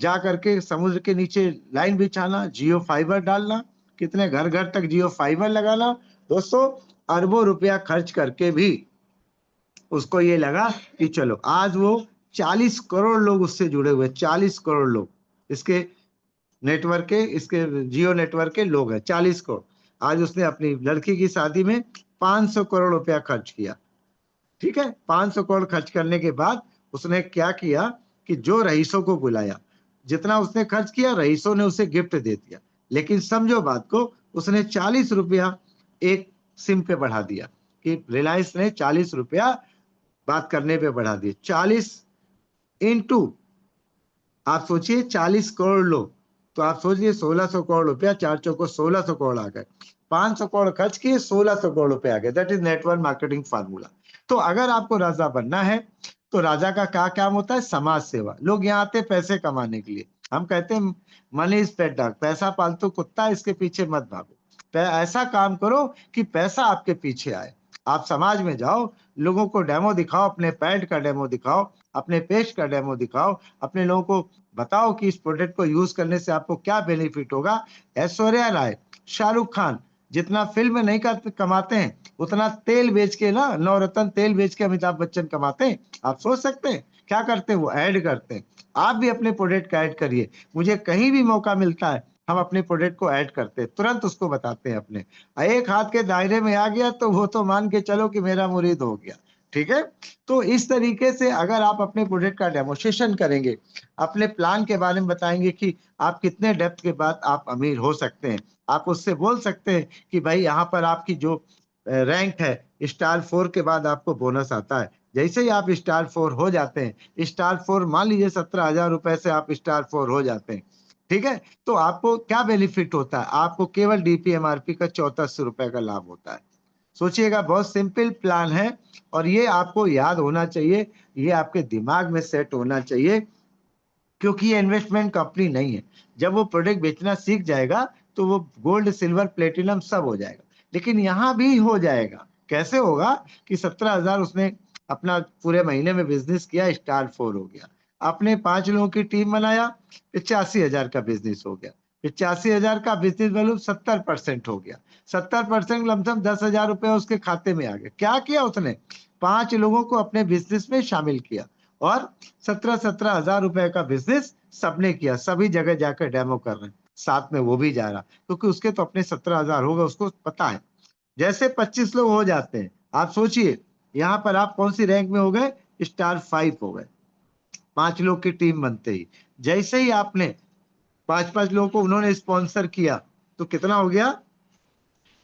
जा करके समुद्र के नीचे लाइन बिछाना, जियो फाइबर डालना, कितने घर घर तक जियो फाइबर लगाना। दोस्तों, अरबों रुपया खर्च करके भी उसको ये लगा कि चलो, आज वो 40 करोड़ लोग उससे जुड़े हुए, 40 करोड़ लोग इसके नेटवर्क के, इसके जियो नेटवर्क के लोग हैं, 40 करोड़। आज उसने अपनी लड़की की शादी में 500 करोड़ रुपया खर्च किया। ठीक है, 500 करोड़ खर्च करने के बाद उसने क्या किया कि जो रईसों को बुलाया, जितना उसने खर्च किया रईसों ने उसे गिफ्ट दे दिया। लेकिन समझो बात को, उसने 40 रुपया एक सिम पे बढ़ा दिया, कि रिलायंस ने 40 रुपया बात करने पे बढ़ा दिए। 40 इंटू, आप सोचिए 40 करोड़ लोग, तो आप सोचिए 1600 करोड़ रुपया, 4 चौको 1600 करोड़ आ गए। 500 करोड़ खर्च किए, 1600 करोड़ रुपए आ गए। That is network marketing formula. तो अगर आपको राजा बनना है, तो राजा का क्या काम होता है? समाज सेवा। लोग यहाँ आते पैसे कमाने के लिए। हम कहते हैं मनी इज पेट डॉग, पैसा पालतू कुत्ता, इसके पीछे मत भागो। ऐसा काम करो कि पैसा आपके पीछे आए। आप समाज में जाओ, लोगों को डेमो दिखाओ, अपने पैड का डेमो दिखाओ, अपने पेस्ट का डेमो दिखाओ, अपने लोगों को बताओ कि इस प्रोडक्ट को यूज करने से आपको क्या बेनिफिट होगा। ऐश्वर्या राय, शाहरुख खान जितना फिल्म नहीं कमाते हैं, उतना तेल बेच के ना, नवरत्न तेल बेच के अमिताभ बच्चन कमाते हैं। आप सोच सकते हैं क्या करते हैं? वो ऐड करते हैं। आप भी अपने प्रोडक्ट का ऐड करिए। मुझे कहीं भी मौका मिलता है, हम अपने प्रोडक्ट को ऐड करते हैं, तुरंत उसको बताते हैं अपने। एक हाथ के दायरे में आ गया तो वो तो मान के चलो कि मेरा मुरीद हो गया। ठीक है, तो इस तरीके से अगर आप अपने प्रोडक्ट का डेमोन्स्ट्रेशन करेंगे, अपने प्लान के बारे में बताएंगे कि आप कितने डेप्थ के बाद आप अमीर हो सकते हैं, आप उससे बोल सकते हैं कि भाई यहाँ पर आपकी जो रैंक है, स्टार 4 के बाद आपको बोनस आता है। जैसे ही आप स्टार 4 हो जाते हैं, स्टार 4 मान लीजिए 17,000 रुपए से आप स्टार 4 हो जाते हैं, ठीक है, तो आपको क्या बेनिफिट होता है? आपको केवल डीपीएमआरपी का 8400 रुपए का लाभ होता है। सोचिएगा, बहुत सिंपल प्लान है, और ये आपको याद होना चाहिए, ये आपके दिमाग में सेट होना चाहिए, क्योंकि ये इन्वेस्टमेंट कंपनी नहीं है। जब वो प्रोडक्ट बेचना सीख जाएगा तो वो गोल्ड, सिल्वर, प्लेटिनम सब हो जाएगा। लेकिन यहाँ भी हो जाएगा। कैसे होगा? कि 17,000 उसने अपना पूरे महीने में बिजनेस किया, स्टार 4 हो गया। अपने 5 लोगों की टीम बनाया, 85,000 का बिजनेस हो गया। 85,000 का बिजनेस वैल्यू 70% हो गया। 70% लमसम 10,000 रुपए उसके खाते में आ गए। क्या किया उसने? 5 लोगों को अपने बिजनेस में शामिल किया, और 17,000 रुपए का बिजनेस सबने किया। सभी जगह जाकर डेमो कर रहे हैं, साथ में वो भी जा रहा, क्योंकि उसके तो अपने 17,000 होगा, उसको पता है। जैसे 25 लोग हो जाते हैं, आप सोचिए यहाँ पर आप कौन सी रैंक में हो गए? स्टार 5 हो गए। 5 लोग की टीम बनते ही, जैसे ही आपने 5-5 लोगों को उन्होंने स्पॉन्सर किया, तो कितना हो गया?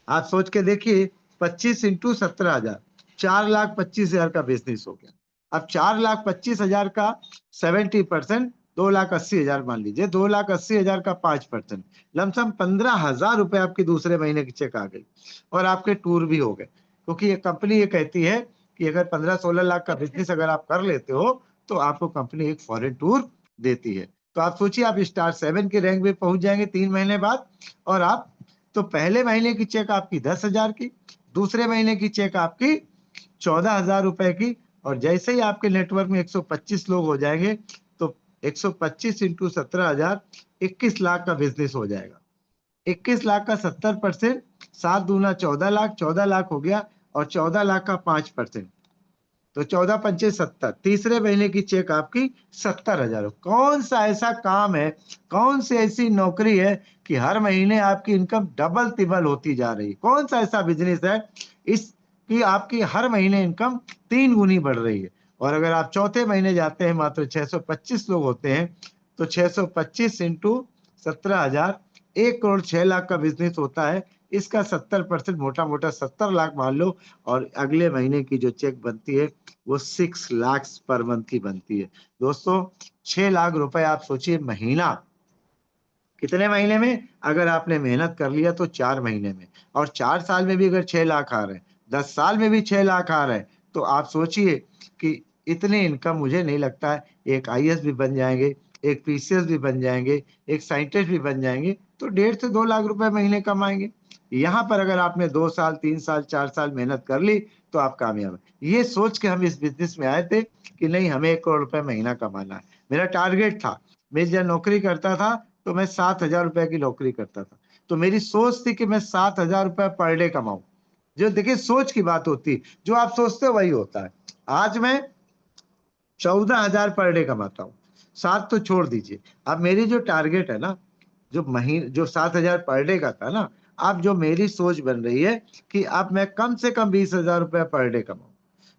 आप सोच के देखिए, 25 इंटू 17,000, 4,25,000 का बिजनेस हो गया। अब 4,25,000 का 70%, 2,80,000 मान लीजिए, 2,80,000 का 5%, लमसम 15,000 रुपए आपके दूसरे महीने की चेक आ गई और आपके टूर भी हो गए। क्योंकि ये कंपनी ये कहती है कि अगर 15-16 लाख का बिजनेस अगर आप कर लेते हो तो आपको कंपनी एक फॉरेन टूर देती है। तो आप सोचिए, आप स्टार 7 के रैंक में पहुंच जाएंगे 3 महीने बाद। और आप तो पहले महीने की चेक आपकी 10,000 की, दूसरे महीने की चेक आपकी 14,000 रुपए की, और जैसे ही आपके नेटवर्क में 125 लोग हो जाएंगे तो 125 इंटू 17,000, 21 लाख का बिजनेस हो जाएगा। 21 लाख का 70%, 7 दूना 14 लाख, 14 लाख हो गया, और 14 लाख का 5%, तो 14 पंचे 70, तीसरे महीने की चेक आपकी 70,000। कौन सा ऐसा काम है, कौन सी ऐसी नौकरी है कि हर महीने आपकी इनकम डबल तिबल होती जा रही है? कौन सा ऐसा बिजनेस है इसकी आपकी हर महीने इनकम 3 गुनी बढ़ रही है? और अगर आप चौथे महीने जाते हैं, मात्र 625 लोग होते हैं, तो 625 इंटू 17,000, 1,06,00,000 का बिजनेस होता है। इसका 70%, मोटा मोटा 70 लाख मान लो, और अगले महीने की जो चेक बनती है वो 6 लाख पर मंथ की बनती है। दोस्तों, 6 लाख रुपए आप सोचिए महीना, कितने महीने में? अगर आपने मेहनत कर लिया तो 4 महीने में, और 4 साल में भी अगर 6 लाख आ रहे हैं, 10 साल में भी 6 लाख आ रहे हैं, तो आप सोचिए कि इतने इनकम मुझे नहीं लगता है एक आईएएस भी बन जाएंगे, एक पीसीएस भी बन जाएंगे, एक साइंटिस्ट भी बन जाएंगे तो 1.5 से 2 लाख रुपए महीने कमाएंगे। यहाँ पर अगर आपने 2 साल, 3 साल, 4 साल मेहनत कर ली तो आप कामयाब है। ये सोच के हम इस बिजनेस में आए थे कि नहीं, हमें 1 करोड़ रुपए महीना कमाना है। मेरा टारगेट था, मैं जब नौकरी करता था तो मैं 7,000 रुपए की नौकरी करता था, तो मेरी सोच थी कि मैं 7,000 रुपए पर डे कमाऊं। जो देखिए सोच की बात होती है, जो आप सोचते हो वही होता है। आज मैं 14,000 पर डे कमाता हूँ, 7 तो छोड़ दीजिए। अब मेरी जो टारगेट है ना, जो 7,000 पर डे का था ना, अब जो मेरी सोच बन रही है कि अब मैं कम से कम 20,000 रुपए पर डे कमाऊं,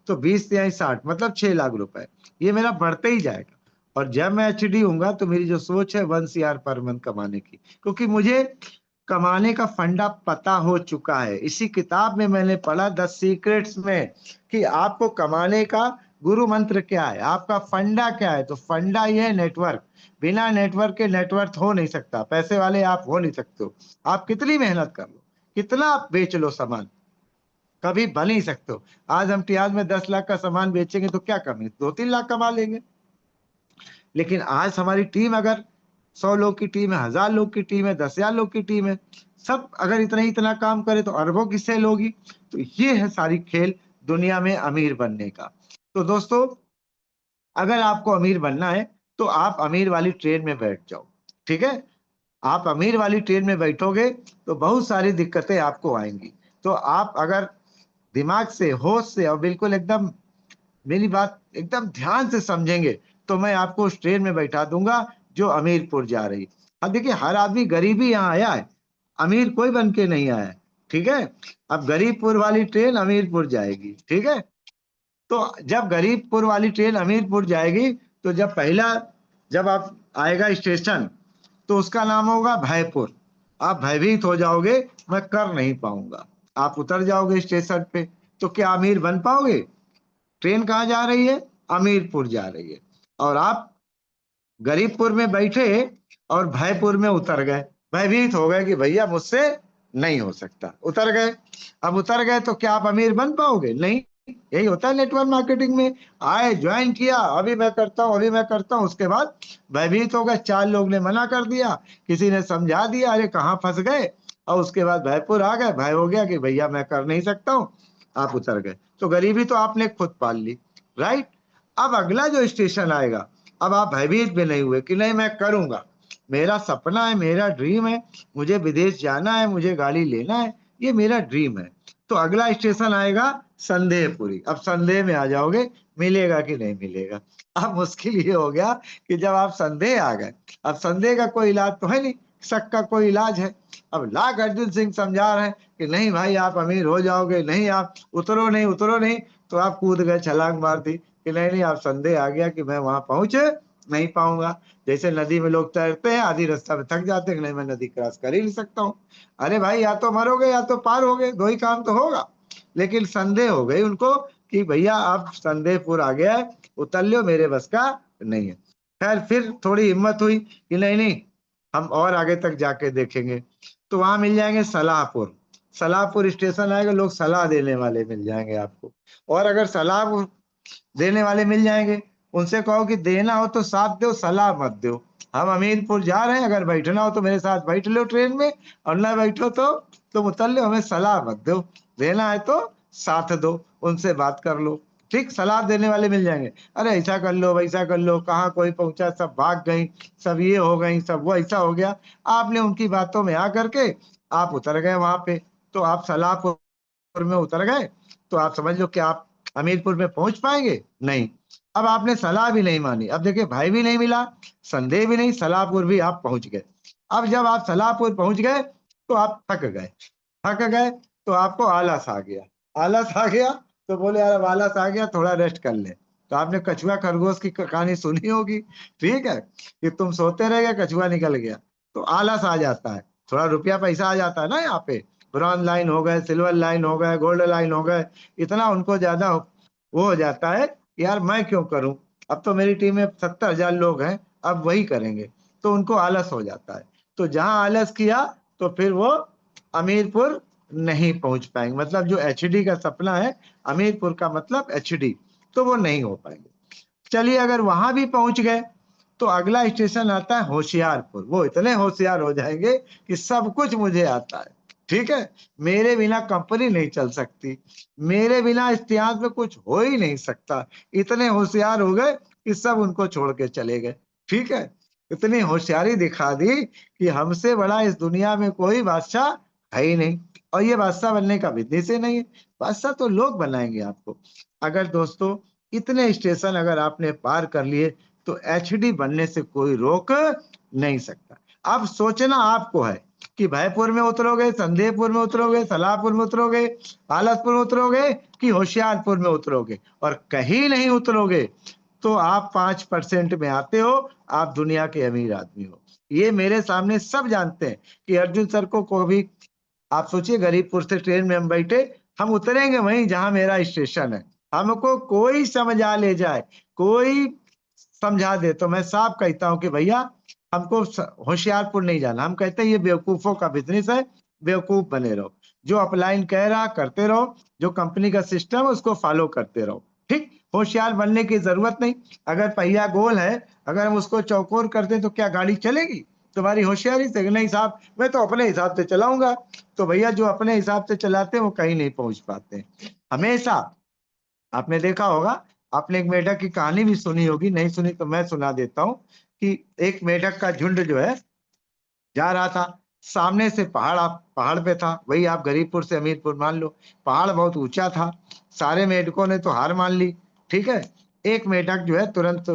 तो 20 या 60 मतलब 6 लाख रुपए, ये मेरा बढ़ते ही जाएगा। और जब मैं एचडी हूंगा तो मेरी जो सोच है 1 CR पर मंथ कमाने की, क्योंकि मुझे कमाने का फंडा पता हो चुका है। इसी किताब में मैंने पढ़ा, द सीक्रेट्स में, कि आपको कमाने का गुरु मंत्र क्या है, आपका फंडा क्या है। तो फंडा ये है नेटवर्क। बिना नेटवर्क के नेटवर्क हो नहीं सकता, पैसे वाले आप हो नहीं सकते हो। आप कितनी मेहनत कर लो, कितना आप बेच लो सामान, कभी बन ही सकते हो। आज हम टियाज में 10 लाख का सामान बेचेंगे तो क्या कमी, 2-3 लाख कमा लेंगे। लेकिन आज हमारी टीम अगर 100 लोग की टीम है, 1,000 लोग की टीम है, 10,000 लोग की टीम है, सब अगर इतना काम करे तो अरबों की सेल होगी। तो ये है सारी खेल दुनिया में अमीर बनने का। तो दोस्तों, अगर आपको अमीर बनना है तो आप अमीर वाली ट्रेन में बैठ जाओ, ठीक है? आप अमीर वाली ट्रेन में बैठोगे तो बहुत सारी दिक्कतें आपको आएंगी। तो आप अगर दिमाग से, होश से, और बिल्कुल एकदम मेरी बात एकदम ध्यान से समझेंगे तो मैं आपको उस ट्रेन में बैठा दूंगा जो अमीरपुर जा रही। अब देखिए, हर आदमी गरीबी यहाँ आया है, अमीर कोई बन के नहीं आया है, ठीक है? अब गरीबपुर वाली ट्रेन अमीरपुर जाएगी, ठीक है? तो जब गरीबपुर वाली ट्रेन अमीरपुर जाएगी तो जब आप आएगा स्टेशन तो उसका नाम होगा भयपुर। आप भयभीत हो जाओगे, मैं कर नहीं पाऊंगा। आप उतर जाओगे स्टेशन पे, तो क्या अमीर बन पाओगे? ट्रेन कहाँ जा रही है? अमीरपुर जा रही है, और आप गरीबपुर में बैठे और भयपुर में उतर गए, भयभीत हो गए कि भैया मुझसे नहीं हो सकता, उतर गए। अब उतर गए तो क्या आप अमीर बन पाओगे? नहीं। यही होता है नेटवर्क मार्केटिंग में, आए, ज्वाइन किया, अभी मैं करता हूँ, अभी मैं करता हूँ, उसके बाद भयभीत हो गए, 4 लोग ने मना कर दिया, किसी ने समझा दिया, अरे कहाँ फंस गए, और उसके बाद भयपुर आ गए, भय हो गया कि भैया मैं कर नहीं सकता हूँ, आप उतर गए। तो गरीबी तो आपने खुद पाल ली, राइट? अब अगला जो स्टेशन आएगा, अब आप भयभीत भी नहीं हुए कि नहीं मैं करूंगा, मेरा सपना है, मेरा ड्रीम है, मुझे विदेश जाना है, मुझे गाड़ी लेना है, ये मेरा ड्रीम है। तो अगला स्टेशन आएगा संदेहपुरी। अब संदेह में आ जाओगे, मिलेगा कि नहीं मिलेगा। अब मुश्किल ये हो गया कि जब आप संदेह आ गए, अब संदेह का कोई इलाज तो है नहीं, शक का कोई इलाज है। अब लाख अर्जुन सिंह समझा रहे हैं कि नहीं भाई आप अमीर हो जाओगे, नहीं आप उतरो नहीं, उतरो नहीं, तो आप कूद गए, छलांग मार दी कि नहीं नहीं, आप संदेह आ गया कि मैं वहां पहुंच नहीं पाऊंगा। जैसे नदी में लोग तैरते हैं, आधी रास्ता में थक जाते हैं, नहीं मैं नदी क्रॉस कर ही नहीं सकता हूँ। अरे भाई, या तो मरोगे या तो पार होगे, दो ही काम तो होगा। लेकिन संदेह हो गई उनको कि भैया आप संदेहपुर आ गया है, उतर लो, मेरे बस का नहीं है। खैर फिर थोड़ी हिम्मत हुई कि नहीं नहीं हम और आगे तक जाके देखेंगे। तो वहां मिल जाएंगे सलाहपुर। सलाहपुर स्टेशन आएगा, लोग सलाह देने वाले मिल जाएंगे आपको। और अगर सलाह देने वाले मिल जाएंगे, उनसे कहो कि देना हो तो साथ दो, सलाह मत दो। हम हमीरपुर जा रहे हैं, अगर बैठना हो तो मेरे साथ बैठ लो ट्रेन में, और ना बैठो तो तुम उतर लो, हमें सलाह मत दो, देना है तो साथ दो, उनसे बात कर लो। ठीक, सलाह देने वाले मिल जाएंगे। अरे ऐसा कर लो, वैसा कर लो, कहाँ कोई पहुंचा, सब भाग गई, सब ये हो गई, सब वो ऐसा हो गया। आपने उनकी बातों में आ करके आप उतर गए वहां पे, तो आप सलाहपुर में उतर गए, तो आप समझ लो कि आप हमीरपुर में पहुंच पाएंगे नहीं। अब आपने सलाह भी नहीं मानी, अब देखिए भाई भी नहीं मिला, संदेह भी नहीं, सलाहपुर भी आप पहुंच गए। अब जब आप सलाहपुर पहुंच गए तो आप थक गए, थक गए तो आपको आलस आ गया, आलस आ गया तो बोले यार अब आलस आ गया, थोड़ा रेस्ट कर ले। तो आपने कछुआ खरगोश की कहानी सुनी होगी, ठीक है, कि तुम सोते रह गए, कछुआ निकल गया। तो आलस आ जाता है, थोड़ा रुपया पैसा आ जाता है ना, यहाँ पे ब्रॉन्ज लाइन हो गए, सिल्वर लाइन हो गए, गोल्ड लाइन हो गए, इतना उनको ज्यादा वो हो जाता है कि यार मैं क्यों करूं, अब तो मेरी टीम में 70,000 लोग हैं, अब वही करेंगे, तो उनको आलस हो जाता है। तो जहां आलस किया तो फिर वो हमीरपुर नहीं पहुंच पाएंगे, मतलब जो एचडी का सपना है, हमीरपुर का मतलब एचडी, तो वो नहीं हो पाएंगे। चलिए अगर वहां भी पहुंच गए तो अगला स्टेशन आता है होशियारपुर। वो इतने होशियार हो जाएंगे कि सब कुछ मुझे आता है, ठीक है, मेरे बिना कंपनी नहीं चल सकती, मेरे बिना इतिहास में कुछ हो ही नहीं सकता। इतने होशियार हो गए कि सब उनको छोड़ के चले गए, ठीक है, इतनी होशियारी दिखा दी कि हमसे बड़ा इस दुनिया में कोई बादशाह है ही नहीं। और ये बादशाह बनने का बिजनेस ही नहीं है, बादशाह तो लोग बनाएंगे आपको। अगर दोस्तों इतने स्टेशन अगर आपने पार कर लिए तो एचडी बनने से कोई रोक नहीं सकता। अब सोचना आपको है कि भयपुर में उतरोगे, संदेहपुर में उतरोगे, सलाहपुर में उतरोगे, आलसपुर में उतरोगे, कि होशियारपुर में उतरोगे। और कहीं नहीं उतरोगे तो आप 5% में आते हो, आप दुनिया के अमीर आदमी हो। ये मेरे सामने सब जानते हैं कि अर्जुन सर को भी, आप सोचिए गरीबपुर से ट्रेन में हम बैठे, हम उतरेंगे वहीं जहां मेरा स्टेशन है, हमको कोई समझा ले जाए, कोई समझा दे तो मैं साफ कहता हूं कि भैया हमको होशियारपुर नहीं जाना, हम कहते हैं ये बेवकूफों का बिजनेस है, बेवकूफ बने रहो, जो अपलाइन कह रहा करते रहो, जो कंपनी का सिस्टम है उसको फॉलो करते रहो, ठीक, होशियार बनने की जरूरत नहीं। अगर पहिया गोल है, अगर हम उसको चौकोर कर दें तो क्या गाड़ी चलेगी? तुम्हारी होशियारी से नहीं साहब, मैं तो अपने हिसाब से चलाऊंगा। तो भैया जो अपने हिसाब से चलाते हैं वो कहीं नहीं पहुंच पाते। हमेशा आपने देखा होगा, आपने एक मेढक की कहानी भी सुनी होगी, नहीं सुनी तो मैं सुना देता हूँ, कि एक मेढक का झुंड जो है जा रहा था, सामने से पहाड़ पे था, वही आप गरीबपुर से हमीरपुर मान लो, पहाड़ बहुत ऊंचा था, सारे मेढकों ने तो हार मान ली, ठीक है, एक मेढक जो है तुरंत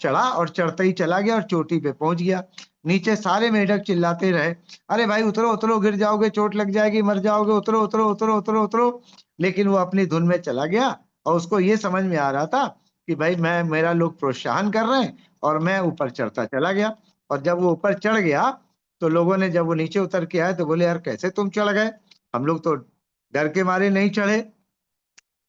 चढ़ा और चढ़ते ही चला गया और चोटी पे पहुंच गया। नीचे सारे मेढक चिल्लाते रहे, अरे भाई उतरो उतरो, गिर जाओगे, चोट लग जाएगी, मर जाओगे, उतरो उतरो उतरो उतरो उतरो। लेकिन वो अपनी धुन में चला गया और उसको ये समझ में आ रहा था कि भाई मैं, मेरा लोग प्रोत्साहन कर रहे हैं और मैं ऊपर चढ़ता चला गया। और जब वो ऊपर चढ़ गया तो लोगों ने, जब वो नीचे उतर के आए तो बोले यार कैसे तुम चढ़ गए, हम लोग तो डर के मारे नहीं चढ़े,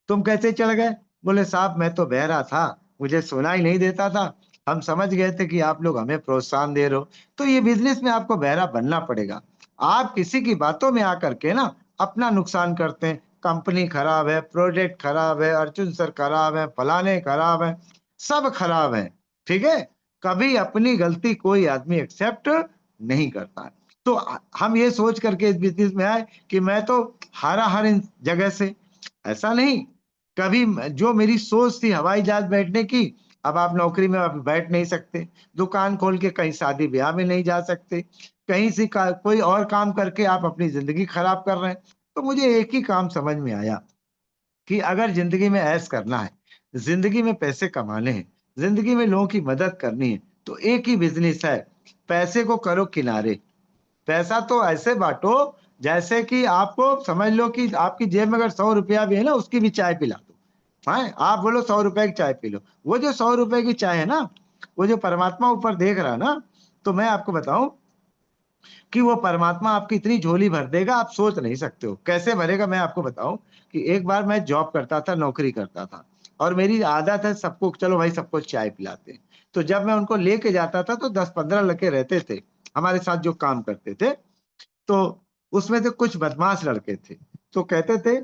तुम कैसे चढ़ गए? बोले साहब मैं तो बह रहा था, मुझे सुनाई नहीं देता था, हम समझ गए थे कि आप लोग हमें प्रोत्साहन दे रहे हो। तो ये बिजनेस में आपको बहरा बनना पड़ेगा। आप किसी की बातों में आकर के ना अपना नुकसान करते हैं, कंपनी खराब है, प्रोजेक्ट खराब है, अर्जुन सर खराब है, फलाने खराब है, सब खराब है, ठीक है, कभी अपनी गलती कोई आदमी एक्सेप्ट नहीं करता है। तो हम ये सोच करके इस बिजनेस में आए कि मैं तो हारा हर इन जगह से, ऐसा नहीं, कभी जो मेरी सोच थी हवाई जहाज बैठने की, अब आप नौकरी में आप बैठ नहीं सकते, दुकान खोल के कहीं शादी ब्याह में नहीं जा सकते, कहीं से कोई और काम करके आप अपनी जिंदगी खराब कर रहे हैं। तो मुझे एक ही काम समझ में आया कि अगर जिंदगी में ऐश करना है, जिंदगी में पैसे कमाने हैं, जिंदगी में लोगों की मदद करनी है, तो एक ही बिजनेस है, पैसे को करो किनारे, पैसा तो ऐसे बांटो जैसे कि आपको समझ लो कि आपकी जेब में अगर 100 रुपया भी है ना, उसकी भी चाय पिला दो। हाँ, आप बोलो 100 रुपए की चाय पी लो, वो जो 100 रुपए की चाय है ना, वो जो परमात्मा ऊपर देख रहा है ना, तो मैं आपको बताऊं कि वो परमात्मा आपकी इतनी झोली भर देगा, आप सोच नहीं सकते हो कैसे भरेगा। मैं आपको बताऊं, कि एक बार मैं जॉब करता था, नौकरी करता था, और मेरी आदत है सबको, चलो भाई सबको चाय पिलाते हैं। तो जब मैं उनको लेके जाता था तो 10-15 लड़के रहते थे हमारे साथ जो काम करते थे। तो उसमें से कुछ बदमाश लड़के थे, तो कहते थे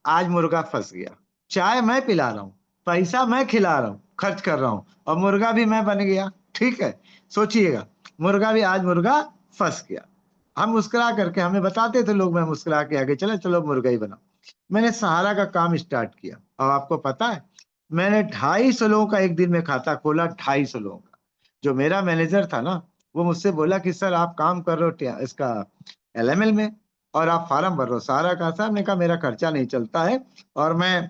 आज मुर्गा फंस गया, चाय मैं पिला रहा हूँ, पैसा मैं खिला रहा हूँ, खर्च कर रहा हूँ, और मुर्गा भी मैं बन गया। ठीक है, सोचिएगा, मुर्गा भी आज मुर्गा फंस गया। हम मुस्कुरा करके, हमें बताते थे लोग, मैं मुस्कुरा के आगे चले, चलो मुर्गा ही बनाओ। मैंने सहारा का काम स्टार्ट किया, और आपको पता है मैंने 250 लोगों का एक दिन में खाता खोला, 250 लोगों का। जो मेरा मैनेजर था ना, वो मुझसे बोला कि सर आप काम कर रहे हो इसका LML में, और आप फार्म भर रहे हो सहारा का। साहब ने कहा मेरा खर्चा नहीं चलता है, और मैं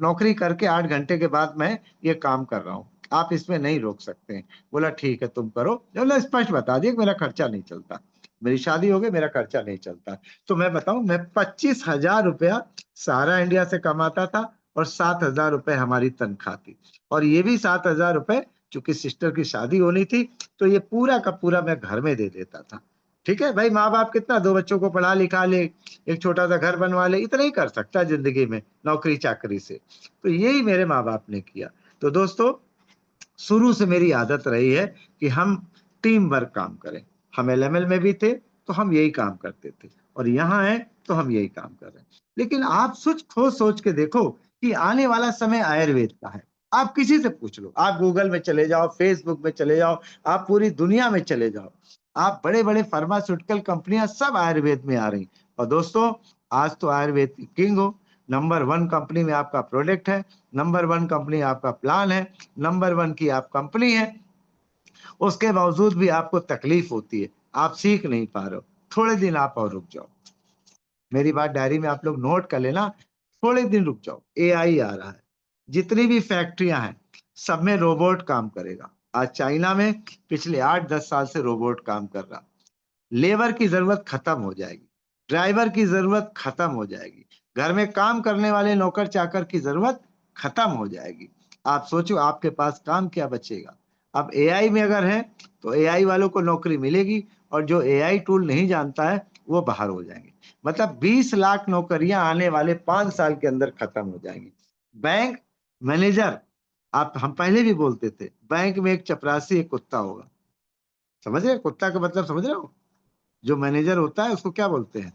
नौकरी करके 8 घंटे के बाद मैं ये काम कर रहा हूँ, आप इसमें नहीं रोक सकते हैं। बोला ठीक है तुम करो। बोला स्पष्ट बता दिए मेरा खर्चा नहीं चलता, मेरी शादी हो गई, मेरा खर्चा नहीं चलता। तो मैं बताऊं, मैं 25,000 रुपया सहारा इंडिया से कमाता था, और 7,000 रुपए हमारी तनख्वाह थी, और ये भी 7,000 रुपए चूंकि सिस्टर की शादी होनी थी, तो ये पूरा का पूरा मैं घर में दे देता था। ठीक है भाई, माँ बाप कितना 2 बच्चों को पढ़ा लिखा ले, एक छोटा सा घर बनवा ले, इतना ही कर सकता है जिंदगी में नौकरी चाकरी से। तो यही मेरे माँ बाप ने किया। तो दोस्तों, शुरू से मेरी आदत रही है कि हम टीम वर्क काम करें। हम LML में भी थे तो हम यही काम करते थे, और यहाँ है तो हम यही काम कर रहे हैं। लेकिन आप सोच के देखो कि आने वाला समय आयुर्वेद का है। आप किसी से पूछ लो, आप गूगल में चले जाओ, फेसबुक में चले जाओ, आप पूरी दुनिया में चले जाओ, आप बड़े बड़े फार्मास्यूटिकल कंपनियां सब आयुर्वेद में आ रही। और दोस्तों, आज तो आयुर्वेद की किंग हो, नंबर 1 कंपनी में आपका प्रोडक्ट है, नंबर 1 कंपनी आपका प्लान है, नंबर 1 की आप कंपनी है, उसके बावजूद भी आपको तकलीफ होती है, आप सीख नहीं पा रहे हो। थोड़े दिन आप और रुक जाओ, मेरी बात डायरी में आप लोग नोट कर लेना, थोड़े दिन रुक जाओ। AI आ रहा है, जितनी भी फैक्ट्रियां हैं सब में रोबोट काम करेगा। आज चाइना में पिछले 8-10 साल से रोबोट काम कर रहा। लेबर की जरूरत खत्म हो जाएगी, ड्राइवर की जरूरत खत्म हो जाएगी, घर में काम करने वाले नौकर चाकर की जरूरत खत्म हो जाएगी। आप सोचो आपके पास काम क्या बचेगा। अब AI में अगर है तो AI वालों को नौकरी मिलेगी, और जो AI टूल नहीं जानता है वो बाहर हो जाएंगे। मतलब 20 लाख नौकरियां आने वाले 5 साल के अंदर खत्म हो जाएंगी। बैंक मैनेजर, आप हम पहले भी बोलते थे, बैंक में एक चपरासी एक कुत्ता होगा। समझ रहे, कुत्ता का मतलब समझ रहे हो? जो मैनेजर होता है उसको क्या बोलते हैं?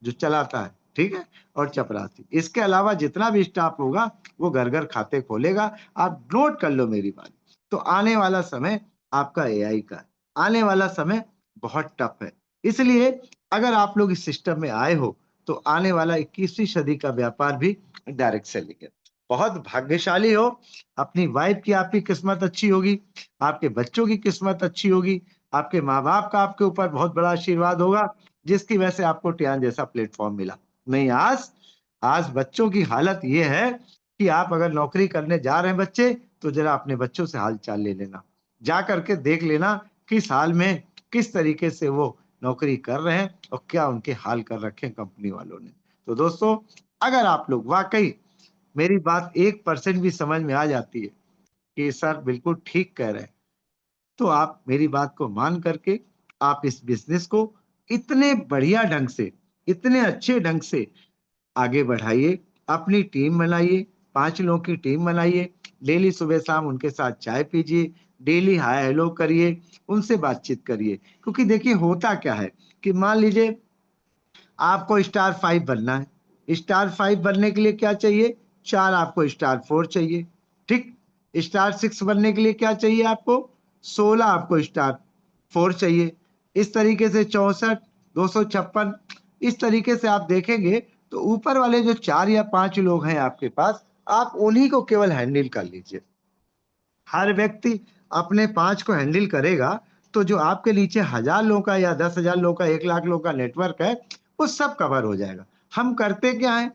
जो चलाता है, ठीक है, और चपरासी। इसके अलावा जितना भी स्टाफ होगा वो घर घर खाते खोलेगा। आप नोट कर लो मेरी बात। तो आने वाला समय आपका AI का है, आने वाला समय बहुत टफ है। इसलिए अगर आप लोग इस सिस्टम में आए हो तो आने वाला 21वीं सदी का व्यापार भी डायरेक्ट सेलिंग है। बहुत भाग्यशाली हो, अपनी वाइफ की आपकी किस्मत अच्छी होगी, आपके बच्चों की किस्मत अच्छी होगी, आपके माँ बाप का आपके ऊपर बहुत बड़ा आशीर्वाद होगा, जिसकी वजह से आपको टियान जैसा प्लेटफॉर्म मिला। नहीं, आज बच्चों की हालत ये है कि आप अगर नौकरी करने जा रहे हैं बच्चे, तो जरा अपने बच्चों से हाल चाल ले लेना, जा करके देख लेना किस हाल में, किस तरीके से वो नौकरी कर रहे हैं, और क्या उनके हाल कर रखे हैं कंपनी वालों ने। तो दोस्तों, अगर आप लोग वाकई मेरी बात 1% भी समझ में आ जाती है कि सर बिल्कुल ठीक कह रहे हैं, तो आप मेरी बात को मान करके आप इस बिजनेस को इतने बढ़िया ढंग से, इतने अच्छे ढंग से आगे बढ़ाइए। अपनी टीम बनाइए, 5 लोगों की टीम बनाइए, डेली सुबह शाम उनके साथ चाय पीजिए, डेली हाय हेलो करिए, उनसे बातचीत करिए। क्योंकि देखिए होता क्या है कि मान लीजिए आपको स्टार 5 बनना है, स्टार 5 बनने के लिए क्या चाहिए? 4 आपको स्टार 4 चाहिए, ठीक। स्टार 6 बनने के लिए क्या चाहिए आपको? 16 आपको स्टार 4 चाहिए। इस तरीके से 64, 256, इस तरीके से आप देखेंगे तो ऊपर वाले जो 4 या 5 लोग हैं आपके पास, आप उन्हीं को केवल हैंडल कर लीजिए। हर व्यक्ति अपने 5 को हैंडल करेगा तो जो आपके नीचे 1000 लोगों का या 10,000 लोगों का, 1 लाख लोगों का नेटवर्क है, वो सब कवर हो जाएगा। हम करते क्या है,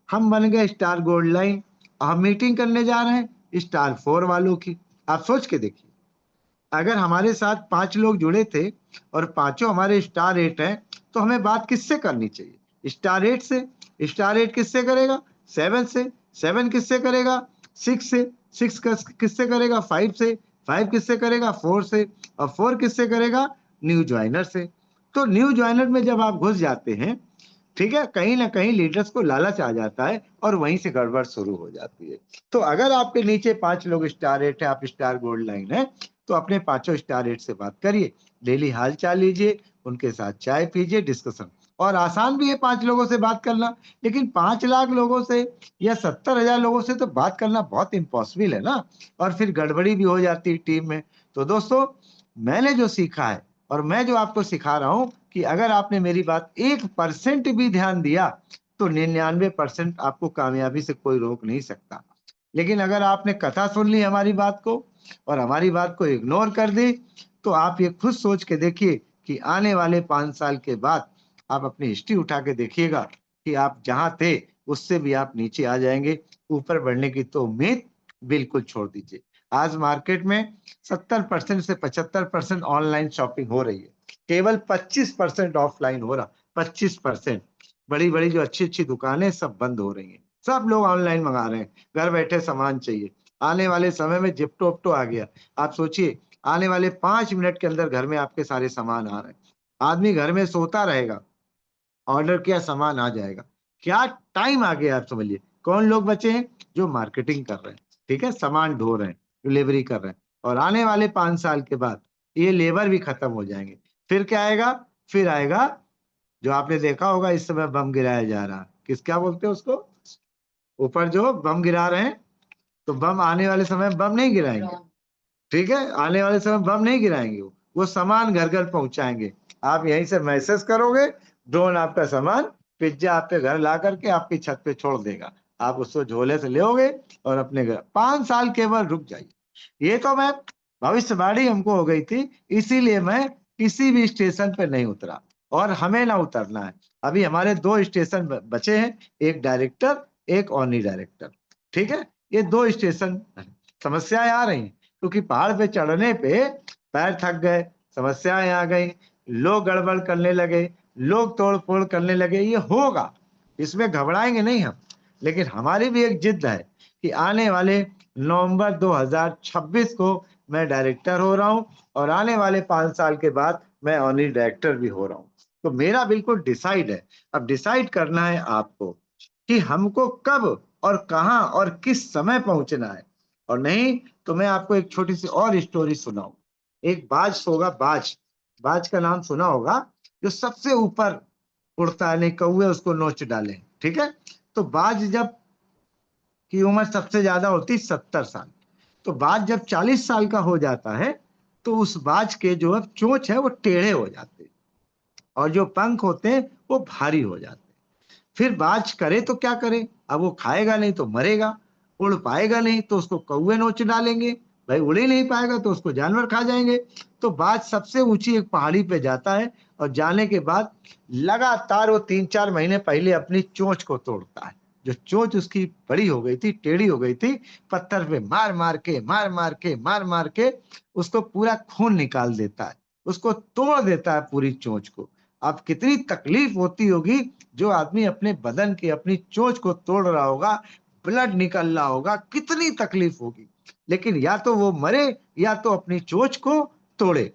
हम बन गए स्टार गोल्ड लाइन, हम मीटिंग करने जा रहे हैं स्टार 4 वालों की। आप सोच के देखिए, अगर हमारे साथ 5 लोग जुड़े थे और पांचों हमारे स्टार 8 हैं, तो हमें बात किससे करनी चाहिए? स्टार 8 से। स्टार 8 किससे करेगा? 7 से। 7 किससे करेगा? 6 से। 6 किससे करेगा? 5 से। 5 किससे करेगा? 4 से। और 4 किससे करेगा? न्यू ज्वाइनर से। तो न्यू ज्वाइनर में जब आप घुस जाते हैं ठीक है, कहीं ना कहीं लीडर्स को लालच आ जाता है और वहीं से गड़बड़ शुरू हो जाती है। तो अगर आपके नीचे 5 लोग स्टार 8 है, आप स्टार गोल्ड लाइन है, तो अपने 5 स्टार 8 से बात करिए, डेली हाल चाल लीजिए, उनके साथ चाय पीजिए, डिस्कशन। और आसान भी है 5 लोगों से बात करना, लेकिन 5 लाख लोगों से या 70,000 लोगों से तो बात करना बहुत इम्पॉसिबल है ना, और फिर गड़बड़ी भी हो जाती है टीम में। तो दोस्तों, मैंने जो सीखा है और मैं जो आपको सिखा रहा हूं कि अगर आपने मेरी बात 1% भी ध्यान दिया तो 99% आपको कामयाबी से कोई रोक नहीं सकता। लेकिन अगर आपने कथा सुन ली हमारी बात को और हमारी बात को इग्नोर कर दी, तो आप ये खुद सोच के देखिए कि आने वाले 5 साल के बाद आप अपनी हिस्ट्री उठा के देखिएगा कि आप जहां थे उससे भी आप नीचे आ जाएंगे। ऊपर बढ़ने की तो उम्मीद बिल्कुल छोड़ दीजिए। आज मार्केट में 70% से 75% ऑनलाइन शॉपिंग हो रही है, केवल 25% ऑफलाइन हो रहा। 25%। बड़ी बड़ी जो अच्छी अच्छी दुकानें सब बंद हो रही हैं, सब लोग ऑनलाइन मंगा रहे हैं, घर बैठे सामान चाहिए। आने वाले समय में जिप्टो उपटो आ गया। आप सोचिए, आने वाले 5 मिनट के अंदर घर में आपके सारे सामान आ रहे हैं। आदमी घर में सोता रहेगा, ऑर्डर किया सामान आ जाएगा। क्या टाइम आ गया, आप समझिए। कौन लोग बचे हैं? जो मार्केटिंग कर रहे हैं, ठीक है, सामान ढो रहे हैं, डिलीवरी कर रहे हैं। और आने वाले 5 साल के बाद ये लेबर भी खत्म हो जाएंगे। फिर क्या आएगा? फिर आएगा जो आपने देखा होगा, इस समय बम गिराया जा रहा, किस क्या बोलते हैं उसको, ऊपर जो बम गिरा रहे हैं, तो बम आने वाले समय में बम नहीं गिराएंगे, ठीक है, आने वाले समय बम नहीं गिराएंगे, वो सामान घर घर पहुंचाएंगे। आप यहीं से मैसेज करोगे, ड्रोन आपका सामान पिज्जा आपके घर ला करके आपकी छत पे छोड़ देगा। आप उसको झोले से लेोगे और अपने घर 5 साल केवल रुक जाइए। ये तो मैं भविष्यवाणी हमको हो गई थी, इसीलिए मैं किसी भी स्टेशन पे नहीं उतरा और हमें ना उतरना है। अभी हमारे 2 स्टेशन बचे हैं, एक डायरेक्टर, एक ऑनरी डायरेक्टर, ठीक है। ये 2 स्टेशन समस्याएं आ रही हैं क्योंकि पहाड़ पे चढ़ने पे पैर थक गए, समस्याएं आ गई, लोग गड़बड़ करने लगे, लोग तोड़ फोड़ करने लगे। ये होगा, इसमें घबराएंगे नहीं हम। लेकिन हमारी भी एक जिद है कि आने वाले नवंबर 2026 को मैं डायरेक्टर हो रहा हूं और आने वाले 5 साल के बाद मैं ऑनरी डायरेक्टर भी हो रहा हूं। तो मेरा बिल्कुल डिसाइड है। अब डिसाइड करना है आपको कि हमको कब और कहां और किस समय पहुंचना है। और नहीं तो मैं आपको एक छोटी सी और स्टोरी सुनाऊं। एक बाज होगा, बाज, बाज का नाम सुना होगा, जो सबसे ऊपर उड़ता है, नहीं कौवे उसको नोच डाले, ठीक है। तो बाज जब की उम्र सबसे ज्यादा होती 70 साल, तो बाज जब 40 साल का हो जाता है तो उस बाज के जो है चोंच है वो टेढ़े हो जाते हैं और जो पंख होते हैं वो भारी हो जाते हैं। फिर बाज करे तो क्या करे? अब वो खाएगा नहीं तो मरेगा, उड़ पाएगा नहीं तो उसको कौवे नोच डालेंगे, भाई उड़ ही नहीं पाएगा तो उसको जानवर खा जाएंगे। तो बाज सबसे ऊंची एक पहाड़ी पे जाता है और जाने के बाद लगातार वो 3-4 महीने पहले अपनी चोंच को तोड़ता है। जो चोंच उसकी बड़ी हो गई थी, टेढ़ी हो गई थी, पत्थर पे मार मार के मार मार के उसको पूरा खून निकाल देता है, उसको तोड़ देता है पूरी चोंच को। अब कितनी तकलीफ होती होगी, जो आदमी अपने बदन की अपनी चोंच को तोड़ रहा होगा, ब्लड निकल रहा होगा, कितनी तकलीफ होगी। लेकिन या तो वो मरे या तो अपनी चोंच को तोड़े।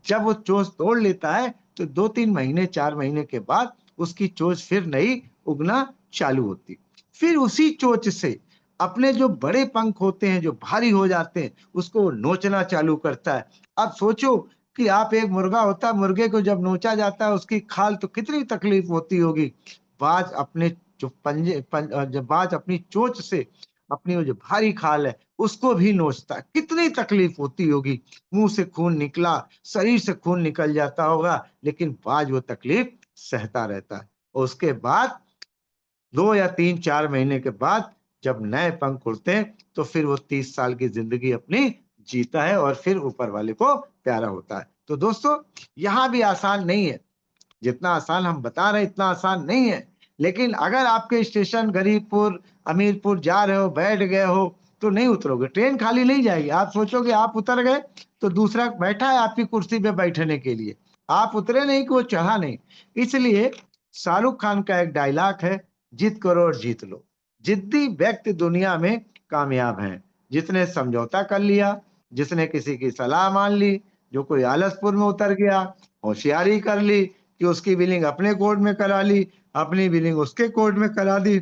जब वो चोंच तोड़ लेता है तो 2-3 महीने 4 महीने के बाद उसकी चोंच फिर नई उगना चालू होती। फिर उसी चोंच से अपने जो बड़े पंख होते हैं जो भारी हो जाते हैं उसको नोचना चालू करता है। अब सोचो कि आप एक मुर्गा होता है, मुर्गे को जब नोचा जाता है उसकी खाल तो कितनी तकलीफ होती होगी। बाज अपने जो जब बाज अपनी चोंच से अपनी वो जो भारी खाल है उसको भी नोचता है, कितनी तकलीफ होती होगी। मुंह से खून निकला, शरीर से खून निकल जाता होगा, लेकिन बाज वो तकलीफ सहता रहता है। और उसके बाद 2 या 3-4 महीने के बाद जब नए पंख उड़ते हैं तो फिर वो 30 साल की जिंदगी अपनी जीता है और फिर ऊपर वाले को प्यारा होता है। तो दोस्तों, यहाँ भी आसान नहीं है, जितना आसान हम बता रहे हैं इतना आसान नहीं है। लेकिन अगर आपके स्टेशन गरीबपुर अमीरपुर जा रहे हो, बैठ गए हो तो नहीं उतरोगे, ट्रेन खाली नहीं जाएगी। आप सोचोगे आप उतर गए तो दूसरा बैठा है आपकी कुर्सी पे बैठने के लिए, आप उतरे नहीं कि वो चढ़ा नहीं। इसलिए शाहरुख खान का एक डायलॉग है, जिद करो और जीत लो। जिद्दी व्यक्ति दुनिया में कामयाब हैं, जिसने समझौता कर लिया, जिसने किसी की सलाह मान ली, जो कोई आलसपुर में उतर गया, होशियारी कर ली कि उसकी बिलिंग अपने कोर्ट में करा ली, अपनी बिलिंग उसके कोड में करा दी।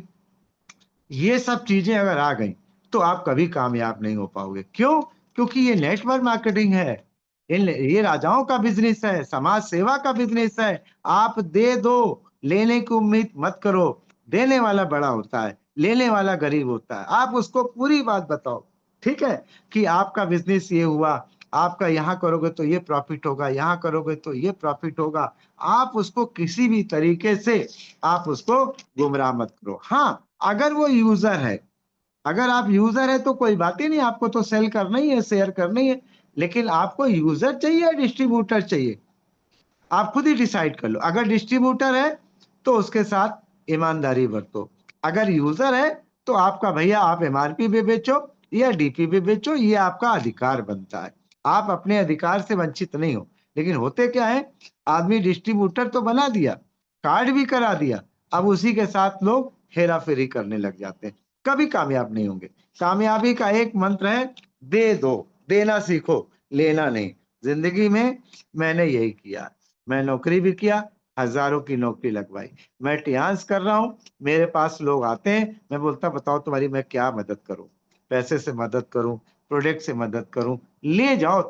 ये सब चीजें अगर आ गई तो आप कभी कामयाब नहीं हो पाओगे। क्यों? क्योंकि ये नेटवर्क मार्केटिंग है, ये राजाओं का बिजनेस है, समाज सेवा का बिजनेस है। आप दे दो, लेने की उम्मीद मत करो। देने वाला बड़ा होता है, लेने वाला गरीब होता है। आप उसको पूरी बात बताओ, ठीक है, कि आपका बिजनेस ये हुआ, आपका यहाँ करोगे तो ये प्रॉफिट होगा, यहाँ करोगे तो ये प्रॉफिट होगा। आप उसको किसी भी तरीके से आप उसको गुमराह मत करो। हाँ, अगर वो यूजर है, अगर आप यूजर है तो कोई बात ही नहीं, आपको तो सेल करना ही है, शेयर करना ही है। लेकिन आपको यूजर चाहिए या डिस्ट्रीब्यूटर चाहिए, आप खुद ही डिसाइड कर लो। अगर डिस्ट्रीब्यूटर है तो उसके साथ ईमानदारी बरतो। अगर यूजर है तो आपका भैया आप एमआरपी पे बेचो या डीपी पे बेचो, ये आपका अधिकार बनता है। आप अपने अधिकार से वंचित नहीं हो। लेकिन होते क्या है, आदमी डिस्ट्रीब्यूटर तो बना दिया, कार्ड भी करा दिया, अब उसी के साथ लोग हेरा फेरी करने लग जाते हैं, कभी कामयाब नहीं होंगे। कामयाबी का एक मंत्र है, दे दो, देना सीखो, लेना नहीं। जिंदगी में मैंने यही किया। मैं नौकरी भी किया, हजारों की नौकरी लगवाई। मैं टियान्स कर रहा हूँ, मेरे पास लोग आते हैं, मैं बोलता बताओ तुम्हारी मैं क्या मदद करूं, पैसे से मदद करूं, प्रोडक्ट से मदद करूं, ले जाओ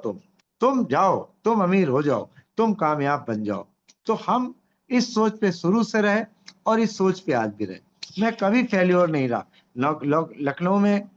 तुम जाओ, तुम अमीर हो जाओ, तुम कामयाब बन जाओ। तो हम इस सोच पे शुरू से रहे और इस सोच पे आज भी रहे। मैं कभी फेल्योर नहीं रहा। लखनऊ में,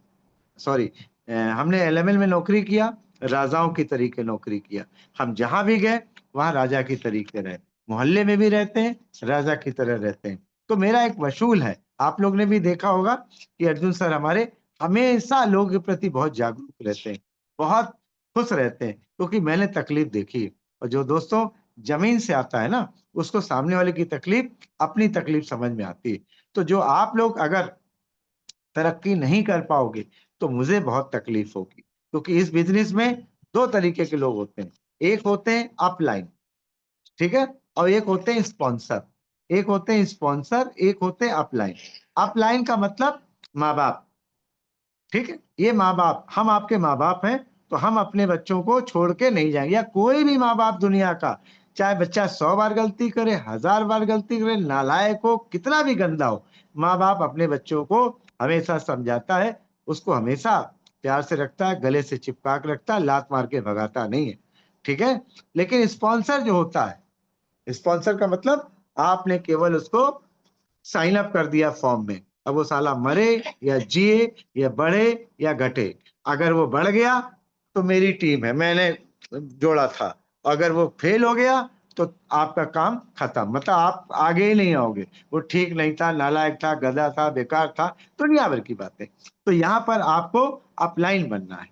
सॉरी, हमने एलएमएल में नौकरी किया, राजाओं की तरीके नौकरी किया। हम जहां भी गए वहां राजा की तरीके रहे। मोहल्ले में भी रहते हैं, राजा की तरह रहते हैं। तो मेरा एक वसूल है, आप लोग ने भी देखा होगा कि अर्जुन सर हमारे हमेशा लोगों के प्रति बहुत जागरूक रहते हैं, बहुत खुश रहते हैं, क्योंकि मैंने तकलीफ देखी है। और जो दोस्तों जमीन से आता है ना, उसको सामने वाले की तकलीफ अपनी तकलीफ समझ में आती है। तो जो आप लोग अगर तरक्की नहीं कर पाओगे तो मुझे बहुत तकलीफ होगी, क्योंकि इस बिजनेस में दो तरीके के लोग होते हैं। एक होते हैं अपलाइन, ठीक है, और एक होते हैं स्पॉन्सर। एक होते हैं स्पॉन्सर, एक होते हैं अपलाइन। अपलाइन का मतलब माँ बाप, ठीक है, ये माँ बाप, हम आपके माँ बाप हैं, तो हम अपने बच्चों को छोड़ के नहीं जाएंगे। या कोई भी माँ बाप दुनिया का, चाहे बच्चा 100 बार गलती करे, 1000 बार गलती करे, नालायक हो, कितना भी गंदा हो, माँ बाप अपने बच्चों को हमेशा समझाता है, उसको हमेशा प्यार से रखता है, गले से चिपका के रखता है, लात मार के भगाता नहीं है, ठीक है। लेकिन स्पॉन्सर जो होता है, स्पॉन्सर का मतलब आपने केवल उसको साइन अप कर दिया फॉर्म में, अब वो साला मरे या जिए या बढ़े या घटे, अगर वो बढ़ गया तो मेरी टीम है, मैंने जोड़ा था, अगर वो फेल हो गया तो आपका काम खत्म, मतलब आप आगे ही नहीं आओगे। वो ठीक नहीं था, नालायक था, गधा था, बेकार था, दुनिया भर की बातें। तो यहाँ पर आपको अपलाइन बनना है,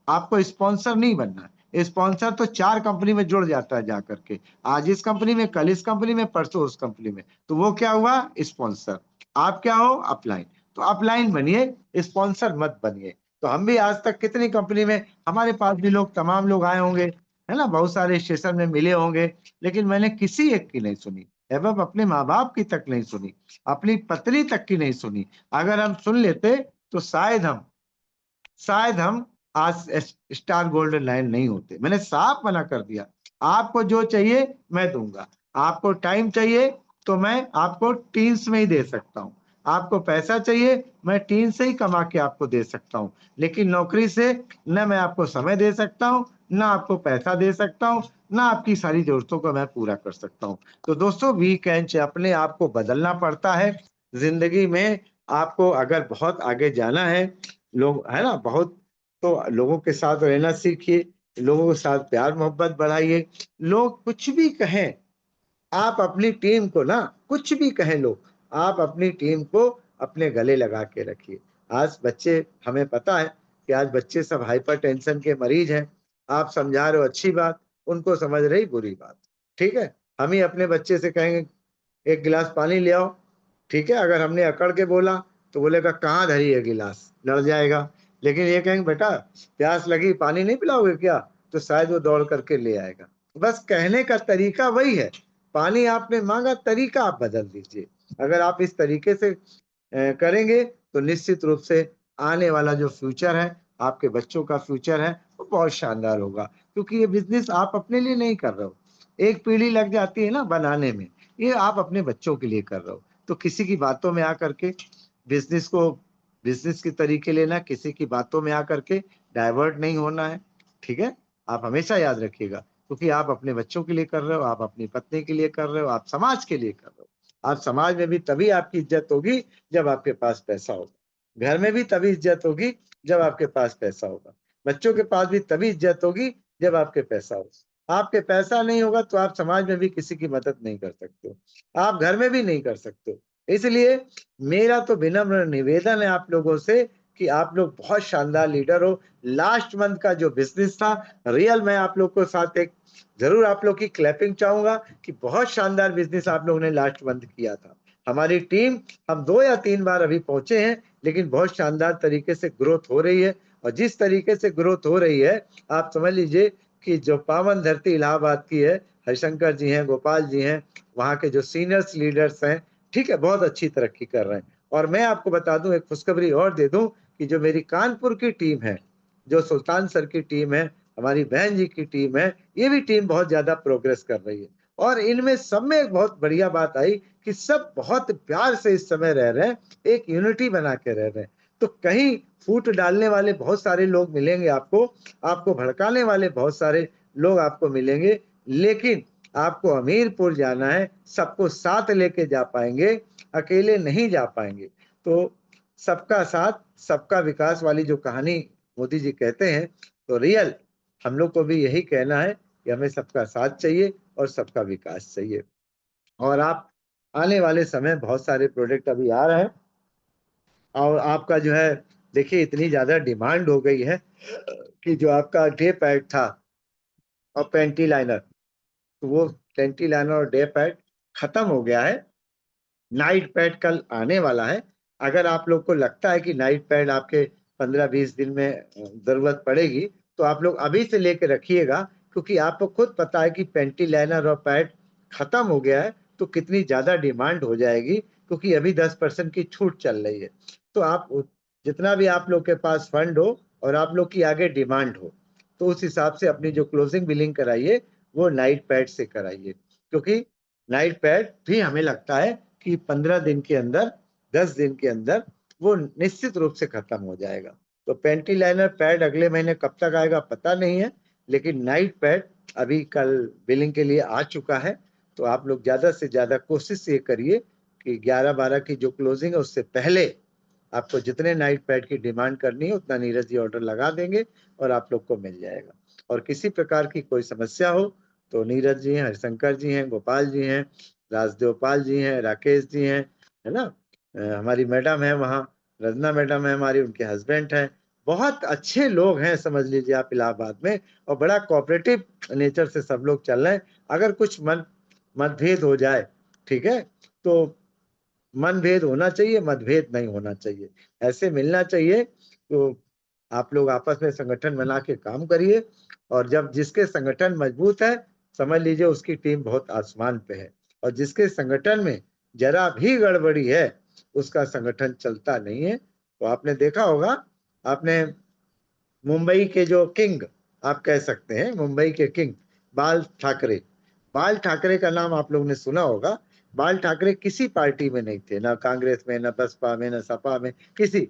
आपको स्पॉन्सर नहीं बनना है। स्पॉन्सर तो 4 कंपनी में जुड़ जाता है जाकर के, आज इस कंपनी में, कल इस कंपनी में, परसों उस कंपनी में, तो वो क्या हुआ, स्पॉन्सर। आप क्या हो, अपलाइन। तो अपलाइन बनिए, स्पॉन्सर मत बनिए। तो हम भी आज तक कितनी कंपनी में, हमारे पास भी लोग, तमाम लोग आए होंगे, है ना, बहुत सारे स्टेशन में मिले होंगे, लेकिन मैंने किसी एक की नहीं सुनी, एवं अपने माँ बाप की तक नहीं सुनी, अपनी पत्नी तक की नहीं सुनी। अगर हम सुन लेते तो शायद हम आज स्टार गोल्डन लाइन नहीं होते। मैंने साफ मना कर दिया, आपको जो चाहिए मैं दूंगा, आपको टाइम चाहिए तो मैं आपको टीन्स में ही दे सकता हूँ, आपको पैसा चाहिए मैं टीन से ही कमा के आपको दे सकता हूँ, लेकिन नौकरी से न मैं आपको समय दे सकता हूँ, ना आपको पैसा दे सकता हूँ, ना आपकी सारी जरूरतों को मैं पूरा कर सकता हूँ। तो दोस्तों वीकेंड अपने आप को बदलना पड़ता है जिंदगी में। आपको अगर बहुत आगे जाना है, लोग है ना बहुत, तो लोगों के साथ रहना सीखिए, लोगों के साथ प्यार मोहब्बत बढ़ाइए। लोग कुछ भी कहें, आप अपनी टीम को ना, कुछ भी कहें लोग, आप अपनी टीम को अपने गले लगा के रखिए। आज बच्चे, हमें पता है कि आज बच्चे सब हाइपर टेंशन के मरीज हैं। आप समझा रहे हो अच्छी बात, उनको समझ रही बुरी बात, ठीक है। हम ही अपने बच्चे से कहेंगे 1 गिलास पानी ले आओ, ठीक है, अगर हमने अकड़ के बोला तो बोलेगा कहाँ धरी है गिलास, लड़ जाएगा। लेकिन ये कहेंगे बेटा प्यास लगी, पानी नहीं पिलाओगे क्या, तो शायद वो दौड़ करके ले आएगा। बस कहने का तरीका वही है, पानी आपने मांगा, तरीका आप बदल दीजिए। अगर आप इस तरीके से करेंगे तो निश्चित रूप से आने वाला जो फ्यूचर है, आपके बच्चों का फ्यूचर है, वो बहुत शानदार होगा। क्योंकि ये बिजनेस आप अपने लिए नहीं कर रहे हो, एक पीढ़ी लग जाती है ना बनाने में, ये आप अपने बच्चों के लिए कर रहे हो। तो किसी की बातों में आकर के बिजनेस को बिजनेस के तरीके लेना, किसी की बातों में आकर के डाइवर्ट नहीं होना है। ठीक है, आप हमेशा याद रखिएगा, क्योंकि आप अपने बच्चों के लिए कर रहे हो, आप अपनी पत्नी के लिए कर रहे हो, आप समाज के लिए कर रहे हो। आप समाज में भी तभी आपकी इज्जत होगी जब आपके पास पैसा होगा, घर में भी तभी इज्जत होगी जब आपके पास पैसा होगा, बच्चों के पास भी तभी इज्जत होगी जब आपके पैसा होगा। आपके पैसा नहीं होगा तो आप समाज में भी किसी की मदद नहीं कर सकते हो, आप घर में भी नहीं कर सकते हो। इसलिए मेरा तो विनम्र निवेदन है आप लोगों से कि आप लोग बहुत शानदार लीडर हो। लास्ट मंथ का जो बिजनेस था रियल, मैं आप लोग को साथ एक जरूर आप लोग की क्लैपिंग चाहूंगा कि बहुत शानदार बिजनेस आप लोगों ने लास्ट मंथ किया था। हमारी टीम, हम 2 या 3 बार अभी पहुंचे हैं, लेकिन बहुत शानदार तरीके से ग्रोथ हो रही है। और जिस तरीके से ग्रोथ हो रही है, आप समझ लीजिए कि जो पावन धरती इलाहाबाद की है, हरिशंकर जी हैं, गोपाल जी हैं, वहाँ के जो सीनियर्स लीडर्स हैं, ठीक है, बहुत अच्छी तरक्की कर रहे हैं। और मैं आपको बता दूं, एक खुशखबरी और दे दूं कि जो मेरी कानपुर की टीम है, जो सुल्तान सर की टीम है, हमारी बहन जी की टीम है, ये भी टीम बहुत ज्यादा प्रोग्रेस कर रही है। और इनमें सब में एक बहुत बढ़िया बात आई कि सब बहुत प्यार से इस समय रह रहे हैं, एक यूनिटी बना के रह रहे हैं। तो कहीं फूट डालने वाले बहुत सारे लोग मिलेंगे आपको, आपको भड़काने वाले बहुत सारे लोग आपको मिलेंगे, लेकिन आपको हमीरपुर जाना है, सबको साथ लेके जा पाएंगे, अकेले नहीं जा पाएंगे। तो सबका साथ सबका विकास वाली जो कहानी मोदी जी कहते हैं, तो रियल हम लोग को भी यही कहना है कि हमें सबका साथ चाहिए और सबका विकास चाहिए। और आप आने वाले समय बहुत सारे प्रोडक्ट अभी आ रहे हैं, और आपका जो है देखिए इतनी ज्यादा डिमांड हो गई है कि जो आपका डे पैड था और पेंटी लाइनर, तो वो पेंटी लाइनर और डे पैड खत्म हो गया है। नाइट पैड कल आने वाला है। अगर आप लोग को लगता है कि नाइट पैड आपके 15-20 दिन में जरूरत पड़ेगी, तो आप लोग अभी से लेके रखिएगा, क्योंकि आपको खुद पता है कि पेंटी लाइनर और पैड खत्म हो गया है तो कितनी ज्यादा डिमांड हो जाएगी, क्योंकि अभी 10% की छूट चल रही है। तो आप जितना भी आप लोग के पास फंड हो और आप लोग की आगे डिमांड हो, तो उस हिसाब से अपनी जो क्लोजिंग बिलिंग कराइए वो नाइट पैड से कराइए, क्योंकि नाइट पैड भी हमें लगता है कि 15 दिन के अंदर, 10 दिन के अंदर वो निश्चित रूप से खत्म हो जाएगा। तो पेंटी लाइनर पैड अगले महीने कब तक आएगा पता नहीं है, लेकिन नाइट पैड अभी कल बिलिंग के लिए आ चुका है। तो आप लोग ज्यादा से ज्यादा कोशिश ये करिए कि 11-12 की जो क्लोजिंग है उससे पहले आपको जितने नाइट पैड की डिमांड करनी है उतना नीरज जी ऑर्डर लगा देंगे और आप लोग को मिल जाएगा। और किसी प्रकार की कोई समस्या हो तो नीरज जी हैं, हरिशंकर जी हैं, गोपाल जी हैं, राजदेवपाल जी हैं, राकेश जी हैं, है ना, हमारी मैडम है वहाँ, रजना मैडम है हमारी, उनके हस्बैंड हैं, बहुत अच्छे लोग हैं समझ लीजिए आप इलाहाबाद में, और बड़ा कोऑपरेटिव नेचर से सब लोग चल रहे हैं। अगर कुछ मतभेद हो जाए, ठीक है, तो मनभेद होना चाहिए, मतभेद नहीं होना चाहिए, ऐसे मिलना चाहिए। तो आप लोग आपस में संगठन बना के काम करिए, और जब जिसके संगठन मजबूत है समझ लीजिए उसकी टीम बहुत आसमान पे है, और जिसके संगठन में जरा भी गड़बड़ी है उसका संगठन चलता नहीं है। तो आपने देखा होगा, आपने मुंबई के जो किंग आप कह सकते हैं, मुंबई के किंग बाल ठाकरे, बाल ठाकरे का नाम आप लोगों ने सुना होगा। बाल ठाकरे किसी पार्टी में नहीं थे, ना कांग्रेस में, ना बसपा में, ना सपा में, किसी,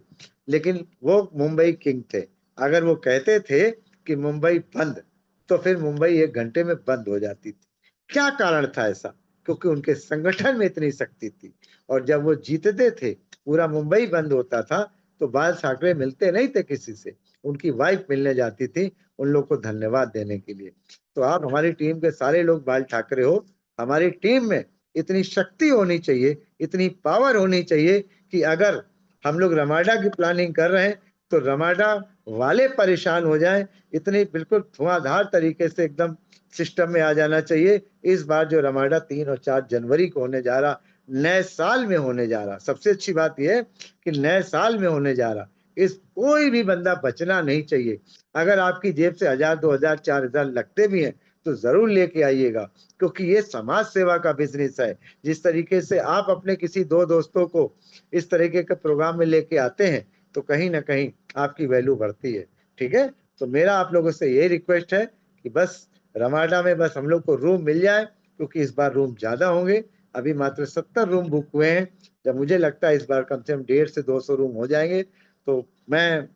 लेकिन वो मुंबई किंग थे। अगर वो कहते थे कि मुंबई बंद, तो फिर मुंबई 1 घंटे में बंद हो जाती थी। क्या कारण था ऐसा? क्योंकि उनके संगठन में इतनी शक्ति थी, और जब वो जीतते थे पूरा मुंबई बंद होता था, तो बाल ठाकरे मिलते नहीं थे किसी से, उनकी वाइफ मिलने जाती थी उन लोग को धन्यवाद देने के लिए। तो आप हमारी टीम के सारे लोग बाल ठाकरे हो। हमारी टीम में इतनी शक्ति होनी चाहिए, इतनी पावर होनी चाहिए कि अगर हम लोग रमाडा की प्लानिंग कर रहे हैं तो रमाडा वाले परेशान हो जाएं, इतनी बिल्कुल धुआंधार तरीके से एकदम सिस्टम में आ जाना चाहिए। इस बार जो रमाडा 3 और 4 जनवरी को होने जा रहा, नए साल में होने जा रहा, सबसे अच्छी बात यह है कि नए साल में होने जा रहा, इस कोई भी बंदा बचना नहीं चाहिए। अगर आपकी जेब से 1000, 2000, 4000 लगते भी हैं तो जरूर लेके आइएगा, क्योंकि ये समाज सेवा का बिजनेस है। जिस तरीके से आप अपने किसी 2 दोस्तों को इस तरीके के प्रोग्राम में लेके आते हैं तो कहीं ना कहीं आपकी वैल्यू बढ़ती है। ठीक है, तो मेरा आप लोगों से ये रिक्वेस्ट है कि बस रमाडा में बस हम लोग को रूम मिल जाए, क्योंकि इस बार रूम ज्यादा होंगे। अभी मात्र 70 रूम बुक हुए हैं। जब मुझे लगता है इस बार कम से कम 150 से 200 रूम हो जाएंगे, तो मैं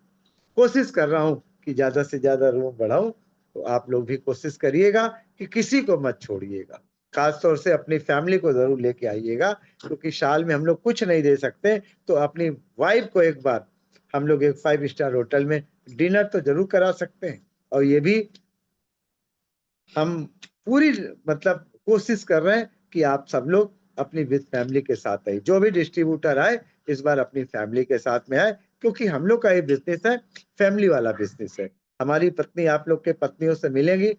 कोशिश कर रहा हूँ कि ज्यादा से ज्यादा रूम बढ़ाऊं। तो आप लोग भी कोशिश करिएगा कि किसी को मत छोड़िएगा, खास तौर से अपनी फैमिली को जरूर लेके आइएगा, क्योंकि साल में हम लोग कुछ नहीं दे सकते, तो अपनी वाइफ को एक बार हम लोग एक 5 स्टार होटल में डिनर तो जरूर करा सकते हैं। और ये भी हम पूरी मतलब कोशिश कर रहे हैं कि आप सब लोग अपनी विद फैमिली के साथ आए, जो भी डिस्ट्रीब्यूटर आए इस बार अपनी फैमिली के साथ में आए, क्योंकि हम लोग का ये बिजनेस है, फैमिली वाला बिजनेस है। हमारी पत्नी आप लोग के पत्नियों से मिलेंगी,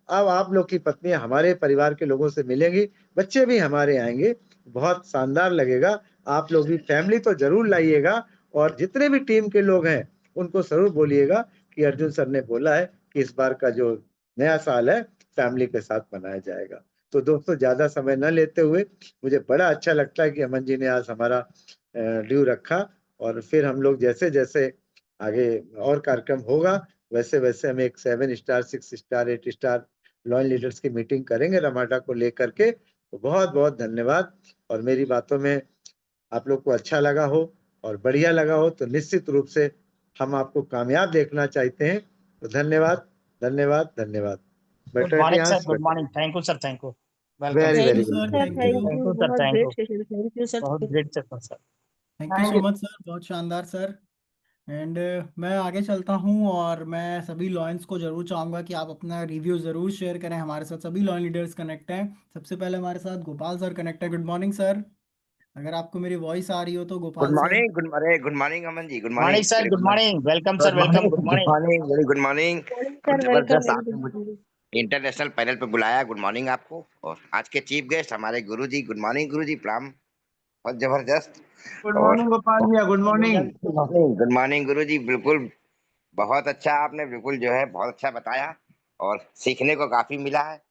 अब आप लोग की पत्नियां हमारे परिवार के लोगों से मिलेंगी, बच्चे भी हमारे आएंगे, बहुत शानदार लगेगा। आप लोग भी फैमिली तो जरूर लाइएगा, और जितने भी टीम के लोग हैं उनको जरूर बोलिएगा कि अर्जुन सर ने बोला है कि इस बार का जो नया साल है फैमिली के साथ मनाया जाएगा। तो दोस्तों, ज्यादा समय न लेते हुए, मुझे बड़ा अच्छा लगता है कि अमन जी ने आज हमारा ड्यू रखा, और फिर हम लोग जैसे जैसे आगे और कार्यक्रम होगा वैसे वैसे हम एक 7 star 6 star 8 star lion leaders की मीटिंग करेंगे रमाडा को लेकर के। तो बहुत बहुत धन्यवाद। और मेरी बातों में आप लोग को अच्छा लगा हो और बढ़िया लगा हो तो निश्चित रूप से हम आपको कामयाब देखना चाहते हैं। तो धन्यवाद, धन्यवाद, धन्यवाद। गुड बैठे मॉर्निंग सर, यहाँ good morning, thank you sir, thank you, welcome very sir, thank very you good, sir, sir thank thank you. Thank you, you sir, बहुत thank great you, session, thank you sir. बहुत great session sir, thank you so much sir, बहुत शानदार सर। एंड मैं आगे चलता हूँ, और मैं सभी लॉयंस को जरूर चाहूँगा कि आप अपना रिव्यू ज़रूर शेयर करें हमारे साथ। सभी लॉयन लीडर्स कनेक्ट हैं। सबसे पहले हमारे साथ गोपाल सर कनेक्ट है। गुड मॉर्निंग सर, अगर आपको मेरी वॉइस आ रही हो तो good Gopal sir. Morning, good morning Aman ji, good morning morning, sir, very good good morning. Morning, welcome sir, good welcome, morning, good good morning, morning, very good morning. Morning और सर, वेलकम, जबरदस्त वेरी आपने गुड मुझे मॉर्निंग। इंटरनेशनल पैनल पे बुलाया। गुड मॉर्निंग आपको। और आज के चीफ गेस्ट हमारे गुरुजी, गुड मॉर्निंग गुरुजी, प्रणाम। बहुत जबरदस्त। गुड और मॉर्निंग गोपाल भैया, गुड मॉर्निंग। गुड मॉर्निंग गुरुजी, बिल्कुल बहुत अच्छा, आपने बिल्कुल जो है बहुत अच्छा बताया, और सीखने को काफी मिला है।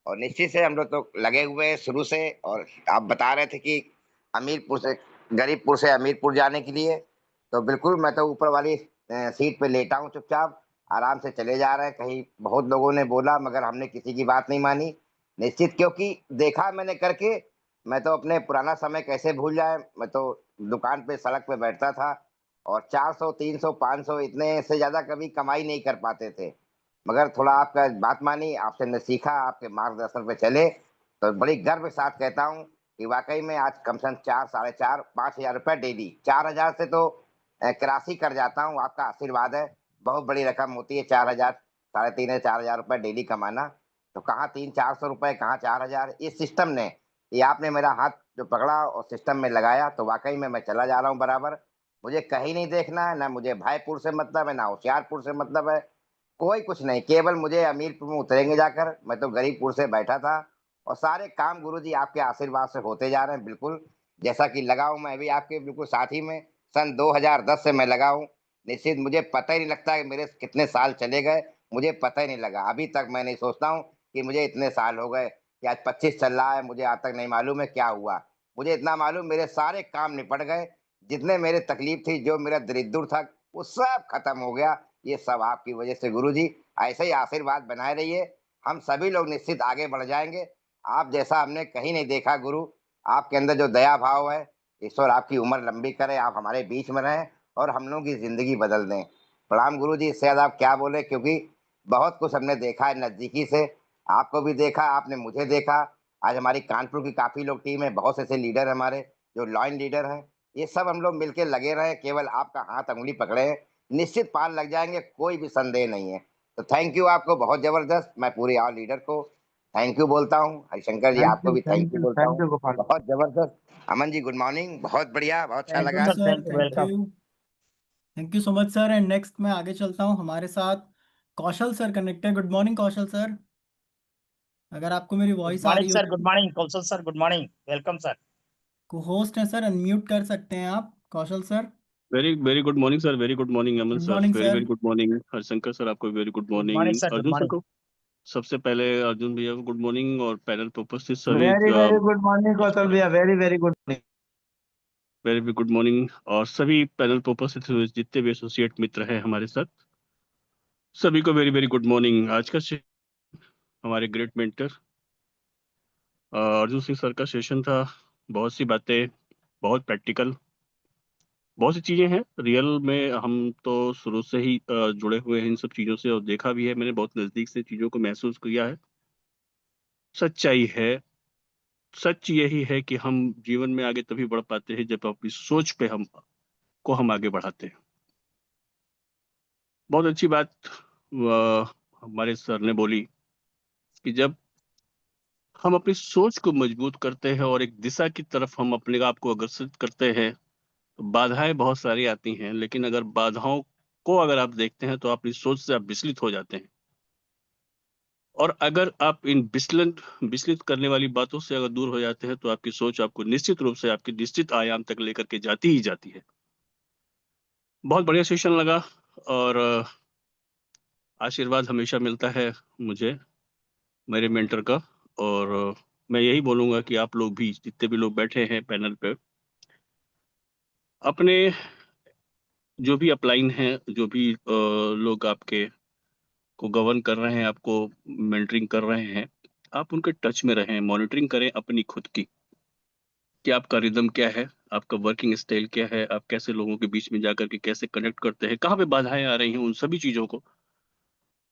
और निश्चित से हम लोग तो लगे हुए हैं शुरू से। और आप बता रहे थे कि अमीरपुर से गरीबपुर से अमीरपुर जाने के लिए, तो बिल्कुल मैं तो ऊपर वाली सीट पे लेटा हूँ, चुपचाप आराम से चले जा रहे हैं। कहीं बहुत लोगों ने बोला मगर हमने किसी की बात नहीं मानी, निश्चित, क्योंकि देखा मैंने करके। मैं तो अपने पुराना समय कैसे भूल जाए। मैं तो दुकान पे सड़क पे बैठता था, और 400 300 500 इतने से ज्यादा कभी कमाई नहीं कर पाते थे। मगर थोड़ा आपका बात मानी, आपसे ने सीखा, आपके मार्गदर्शन पे चले, तो बड़ी गर्व के साथ कहता हूँ कि वाकई में आज कम से कम 4 साढ़े 4 5,000 रुपए डेली, 4,000 से तो क्रासी कर जाता हूँ। आपका आशीर्वाद है, बहुत बड़ी रकम होती है 4,000, साढ़े 3 4,000 रुपए डेली कमाना। तो कहाँ 300 400 रुपए, कहाँ 4,000। इस सिस्टम ने, ये आपने मेरा हाथ जो पकड़ा और सिस्टम में लगाया, तो वाकई में मैं चला जा रहा हूँ बराबर। मुझे कहीं नहीं देखना है, ना मुझे भाईपुर से मतलब है, ना होशियारपुर से मतलब है, कोई कुछ नहीं। केवल मुझे अमीरपुर में उतरेंगे जाकर। मैं तो गरीबपुर से बैठा था, और सारे काम गुरुजी आपके आशीर्वाद से होते जा रहे हैं। बिल्कुल जैसा कि लगा हूं मैं भी आपके बिल्कुल साथी में, सन 2010 से मैं लगा हूं। निश्चित मुझे पता ही नहीं लगता कि मेरे कितने साल चले गए, मुझे पता ही नहीं लगा। अभी तक मैं नहीं सोचता हूँ कि मुझे इतने साल हो गए, कि आज 25 चल रहा है, मुझे आज तक नहीं मालूम है क्या हुआ। मुझे इतना मालूम, मेरे सारे काम निपट गए, जितने मेरे तकलीफ थी, जो मेरा दरिद्र था, वो सब खत्म हो गया। ये सब आपकी वजह से गुरुजी। ऐसे ही आशीर्वाद बनाए रहिए, हम सभी लोग निश्चित आगे बढ़ जाएंगे। आप जैसा हमने कहीं नहीं देखा गुरु, आपके अंदर जो दया भाव है, ईश्वर आपकी उम्र लंबी करे, आप हमारे बीच में रहें और हम लोगों की जिंदगी बदल दें। प्रणाम गुरुजी, इससे ज्यादा आप क्या बोले, क्योंकि बहुत कुछ हमने देखा है नजदीकी से। आपको भी देखा, आपने मुझे देखा। आज हमारी कानपुर की काफी लोग टीम है, बहुत से ऐसे लीडर हमारे जो लॉइन लीडर हैं। ये सब हम लोग मिलकर लगे रहे, केवल आपका हाथ अंगुली पकड़े हैं, निश्चित पार लग जाएंगे, कोई भी संदेह नहीं है। तो थैंक यू आपको, बहुत जबरदस्त। मैं पूरी ऑल लीडर को थैंक यू बोलता हूँ। हरिशंकर जी आपको भी थैंक यू बोलता थैंक हूँ, यू गोपाल। बहुत जबरदस्त। अमन जी गुड मॉर्निंग, बहुत बढ़िया, बहुत अच्छा थैंक थैंक यू यू लगा। Sir, sir, thank you, thank welcome. You. Thank you so much sir. And next मैं आगे चलता हूँ, हमारे साथ कौशल सर कनेक्ट है। गुड मॉर्निंग कौशल सर, अगर आपको मेरी गुड वॉइस आ मॉर्निंग रही हो सर, गुड तो। Morning, Kaushal sir, good morning, welcome sir. को होस्ट है सर, अनम्यूट कर सकते हैं आप Kaushal sir. Very very good morning sir, very good morning Aman good sir, morning very sir. Very good morning Harshankar sir, आपको very good good morning morning sir, good Arjun sir morning. को। सबसे पहले अर्जुन भैया को गुड मॉर्निंग, और पैनल पर उपस्थित सभी वेरी वेरी गुड मॉर्निंग कौशल भैया, very very good morning. Very very good morning, और सभी पैनल पर उपस्थित हुए जितने भी एसोसिएट मित्र हैं हमारे साथ, सभी को वेरी वेरी गुड मॉर्निंग। आज का हमारे great mentor Arjun Singh sir का सेशन था, बहुत सी बातें, बहुत प्रैक्टिकल, बहुत सी चीज़ें हैं। रियल में हम तो शुरू से ही जुड़े हुए हैं इन सब चीज़ों से और देखा भी है, मैंने बहुत नज़दीक से चीज़ों को महसूस किया है। सच्चाई है, सच यही है कि हम जीवन में आगे तभी बढ़ पाते हैं जब अपनी सोच पे हम आगे बढ़ाते हैं। बहुत अच्छी बात हमारे सर ने बोली कि जब हम अपनी सोच को मजबूत करते हैं और एक दिशा की तरफ हम अपने आप को अग्रसर करते हैं, तो बाधाएं बहुत सारी आती हैं, लेकिन अगर बाधाओं को अगर आप देखते हैं तो अपनी सोच से आप विचलित हो जाते हैं। और अगर आप इन विचलित करने वाली बातों से अगर दूर हो जाते हैं तो आपकी सोच आपको निश्चित रूप से आपके निश्चित आयाम तक लेकर के जाती ही जाती है। बहुत बढ़िया सेशन लगा और आशीर्वाद हमेशा मिलता है मुझे मेरे मेंटर का। और मैं यही बोलूँगा कि आप लोग भी, जितने भी लोग बैठे हैं पैनल पे, अपने जो भी अपलाइन हैं, जो भी लोग आपके को गवर्न कर रहे हैं, आपको मेंटरिंग कर रहे हैं, आप उनके टच में रहें, मॉनिटरिंग करें अपनी खुद की, कि आपका रिदम क्या है, आपका वर्किंग स्टाइल क्या है, आप कैसे लोगों के बीच में जाकर के कैसे कनेक्ट करते हैं, कहाँ पे बाधाएँ आ रही हैं, उन सभी चीज़ों को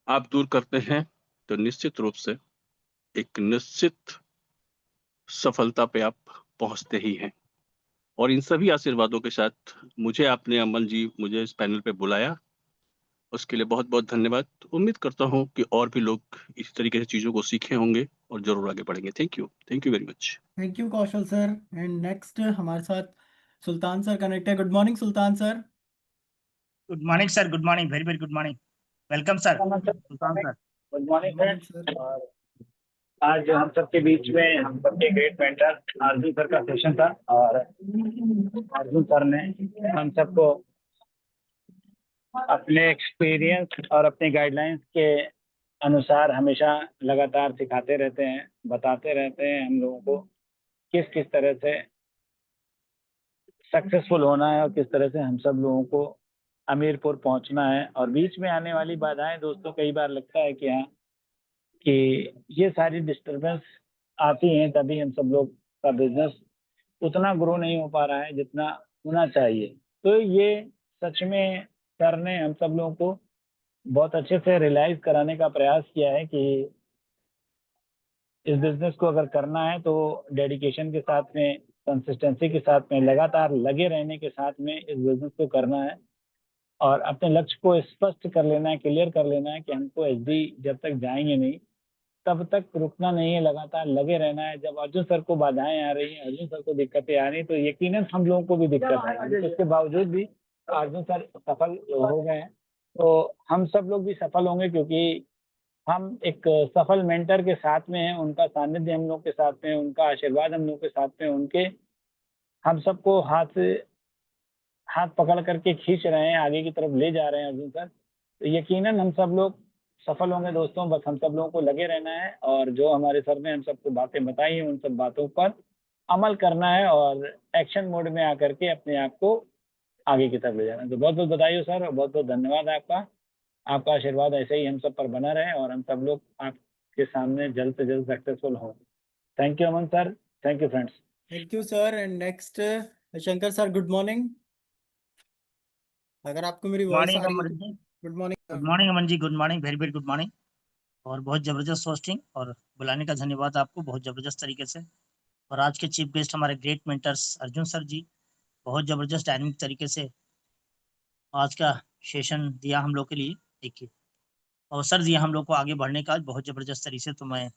आप दूर करते हैं, तो निश्चित रूप से एक निश्चित सफलता पे आप पहुँचते ही हैं। और इन सभी आशीर्वादों के साथ मुझे आपने, अमन जी, मुझे इस पैनल पे बुलाया, उसके लिए बहुत-बहुत धन्यवाद। उम्मीद करता हूँ कि और भी लोग इसी तरीके से चीज़ों को सीखे होंगे और ज़रूर आगे बढ़ेंगे। Thank you very much. Thank you Kaushal sir. And next हमारे साथ सुल्तान सर कनेक्ट है। Good morning Sultan sir. Good morning sir, good morning, very very good morning, welcome sir Sultan sir. Good good morning morning sir. Sir. और आज हम सबके बीच में हम सबके ग्रेट मेंटर अर्जुन सर का सेशन था और अर्जुन सर ने हम सबको अपने एक्सपीरियंस और अपनी गाइडलाइंस के अनुसार हमेशा लगातार सिखाते रहते हैं, बताते रहते हैं हम लोगों को किस किस तरह से सक्सेसफुल होना है और किस तरह से हम सब लोगों को अमीरपुर पहुंचना है। और बीच में आने वाली बाधाएं दोस्तों, कई बार लगता है कि हाँ, कि ये सारी डिस्टरबेंस आती हैं, तभी हम सब लोग का बिजनेस उतना ग्रो नहीं हो पा रहा है जितना होना चाहिए। तो ये सच में सर ने हम सब लोगों को बहुत अच्छे से रियलाइज कराने का प्रयास किया है कि इस बिजनेस को अगर करना है तो डेडिकेशन के साथ में, कंसिस्टेंसी के साथ में, लगातार लगे रहने के साथ में इस बिजनेस को करना है और अपने लक्ष्य को स्पष्ट कर लेना है, क्लियर कर लेना है कि हमको एचडी जब तक जाएंगे नहीं तब तक रुकना नहीं है, लगातार लगे रहना है। जब अर्जुन सर को बाधाएं आ रही हैं, अर्जुन सर को दिक्कतें आ रही तो यकीनन हम लोगों को भी दिक्कत आएगी। इसके बावजूद भी अर्जुन सर सफल हो गए हैं, तो हम सब लोग भी सफल होंगे क्योंकि हम एक सफल मेंटर के साथ में हैं, उनका सानिध्य हम लोग के साथ में है, उनका आशीर्वाद हम लोग के साथ में, उनके हम सबको हाथ पकड़ करके खींच रहे हैं, आगे की तरफ ले जा रहे हैं अर्जुन सर। तो यकीनन हम सब लोग सफल होंगे दोस्तों। बस हम सब लोगों को लगे रहना है और जो हमारे सर ने हम सबको बातें बताई हैं उन सब बातों पर अमल करना है और एक्शन मोड में आकर के अपने आप को आगे की तरफ ले जाना है। तो बहुत बहुत बधाई हो सर और बहुत बहुत धन्यवाद आपका। आपका आशीर्वाद ऐसे ही हम सब पर बना रहे और हम सब लोग आपके सामने जल्द से जल्द सक्सेसफुल हों। Thank you Aman sir, thank you friends. Thank you sir. And next Shankar sir, good morning. अगर आपको मेरी वॉइस मॉर्निंग आ रही है अमन तो ji, good morning. Good morning Aman ji, good morning, very very good morning. और बहुत जबरदस्त होस्टिंग और बुलाने का धन्यवाद आपको बहुत जबरदस्त तरीके से। और आज के चीफ गेस्ट हमारे ग्रेट मेंटर्स अर्जुन सर जी, बहुत जबरदस्त डायनेमिक तरीके से आज का सेशन दिया हम लोग के लिए, एक अवसर दिया हम लोग को आगे बढ़ने का बहुत जबरदस्त तरीके से। तो मैं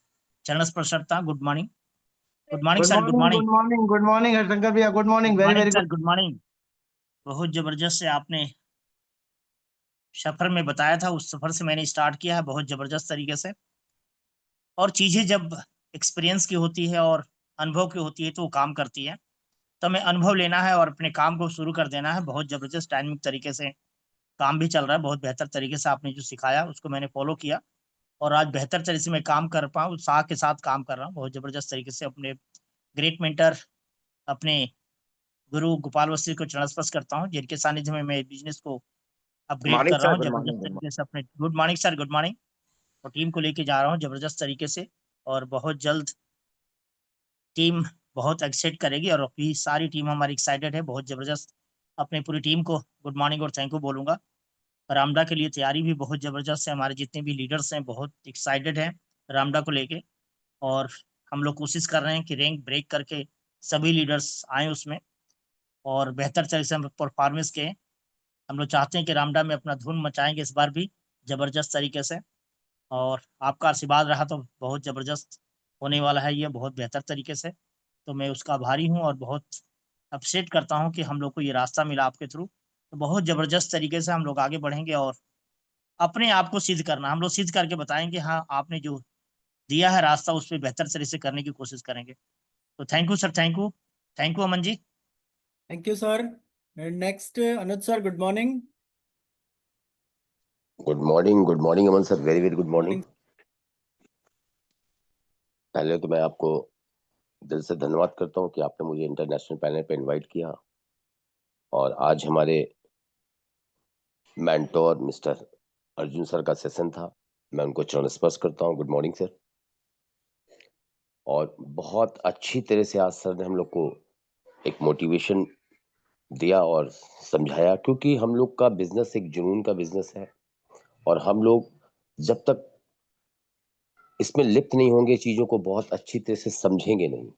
चरण स्पर्शता, good morning, good morning good sir, good morning, morning, good morning, good morning Harshankar भैया, good morning, good very morning very sir, good. Good morning. बहुत जबरदस्त से आपने सफर में बताया था, उस सफर से मैंने स्टार्ट किया है बहुत जबरदस्त तरीके से। और चीजें जब एक्सपीरियंस की होती है और अनुभव की होती है तो वो काम करती है। तो हमें अनुभव लेना है और अपने काम को शुरू कर देना है। बहुत जबरदस्त डायनेमिक तरीके से काम भी चल रहा है, बहुत बेहतर तरीके से आपने जो सिखाया उसको मैंने फॉलो किया और आज बेहतर तरीके से मैं काम कर पाऊँ, उत्साह के साथ काम कर रहा हूँ बहुत जबरदस्त तरीके से। अपने ग्रेट मेंटर, अपने गुरु गोपाल वस्त्री को चरण स्पर्श करता हूँ, जिनके सानिध्य में मैं बिजनेस को अपग्रेड मॉर्निंग कर रहा सर, हूँ गुड जबरदस्त मॉर्निंग, गुड तरीके से। अपने good morning sir, good morning. और टीम को लेके जा रहा हूँ जबरदस्त तरीके से और बहुत जल्द टीम बहुत एक्साइट करेगी और अभी सारी टीम हमारी एक्साइटेड है, बहुत ज़बरदस्त। अपनी पूरी टीम को गुड मॉर्निंग और थैंक यू बोलूँगा। रामडा के लिए तैयारी भी बहुत ज़बरदस्त है, हमारे जितने भी लीडर्स हैं बहुत एक्साइटेड हैं रामडा को लेके, और हम लोग कोशिश कर रहे हैं कि रैंक ब्रेक करके सभी लीडर्स आएँ उसमें और बेहतर तरह से हम परफॉर्मेंस के। हम लोग चाहते हैं कि रामडा में अपना धूम मचाएंगे इस बार भी ज़बरदस्त तरीके से, और आपका आशीर्वाद रहा तो बहुत ज़बरदस्त होने वाला है ये, बहुत बेहतर तरीके से। तो मैं उसका आभारी हूँ और बहुत अप्रिशिएट करता हूँ कि हम लोग को ये रास्ता मिला आपके थ्रू। तो बहुत ज़बरदस्त तरीके से हम लोग आगे बढ़ेंगे और अपने आप को सिद्ध करना, हम लोग सिद्ध करके बताएंगे हाँ आपने जो दिया है रास्ता उस पर बेहतर तरह से करने की कोशिश करेंगे। तो thank you sir, thank you, thank you Aman ji. Thank you sir. Next Anuj sir, good morning. Good morning Aman sir, very very good morning. Morning. पहले तो मैं आपको दिल से धन्यवाद करता हूं कि आपने मुझे इंटरनेशनल पैनल पे इनवाइट किया, और आज हमारे मेंटोर मिस्टर अर्जुन सर का सेशन था। मैं उनको चरण स्पर्श करता हूं। Good morning sir. और बहुत अच्छी तरह से आज सर ने हम लोग को एक मोटिवेशन दिया और समझाया, क्योंकि हम लोग का बिजनेस एक जुनून का बिजनेस है, और हम लोग जब तक इसमें लिप्त नहीं होंगे, चीजों को बहुत अच्छी तरह से समझेंगे नहीं,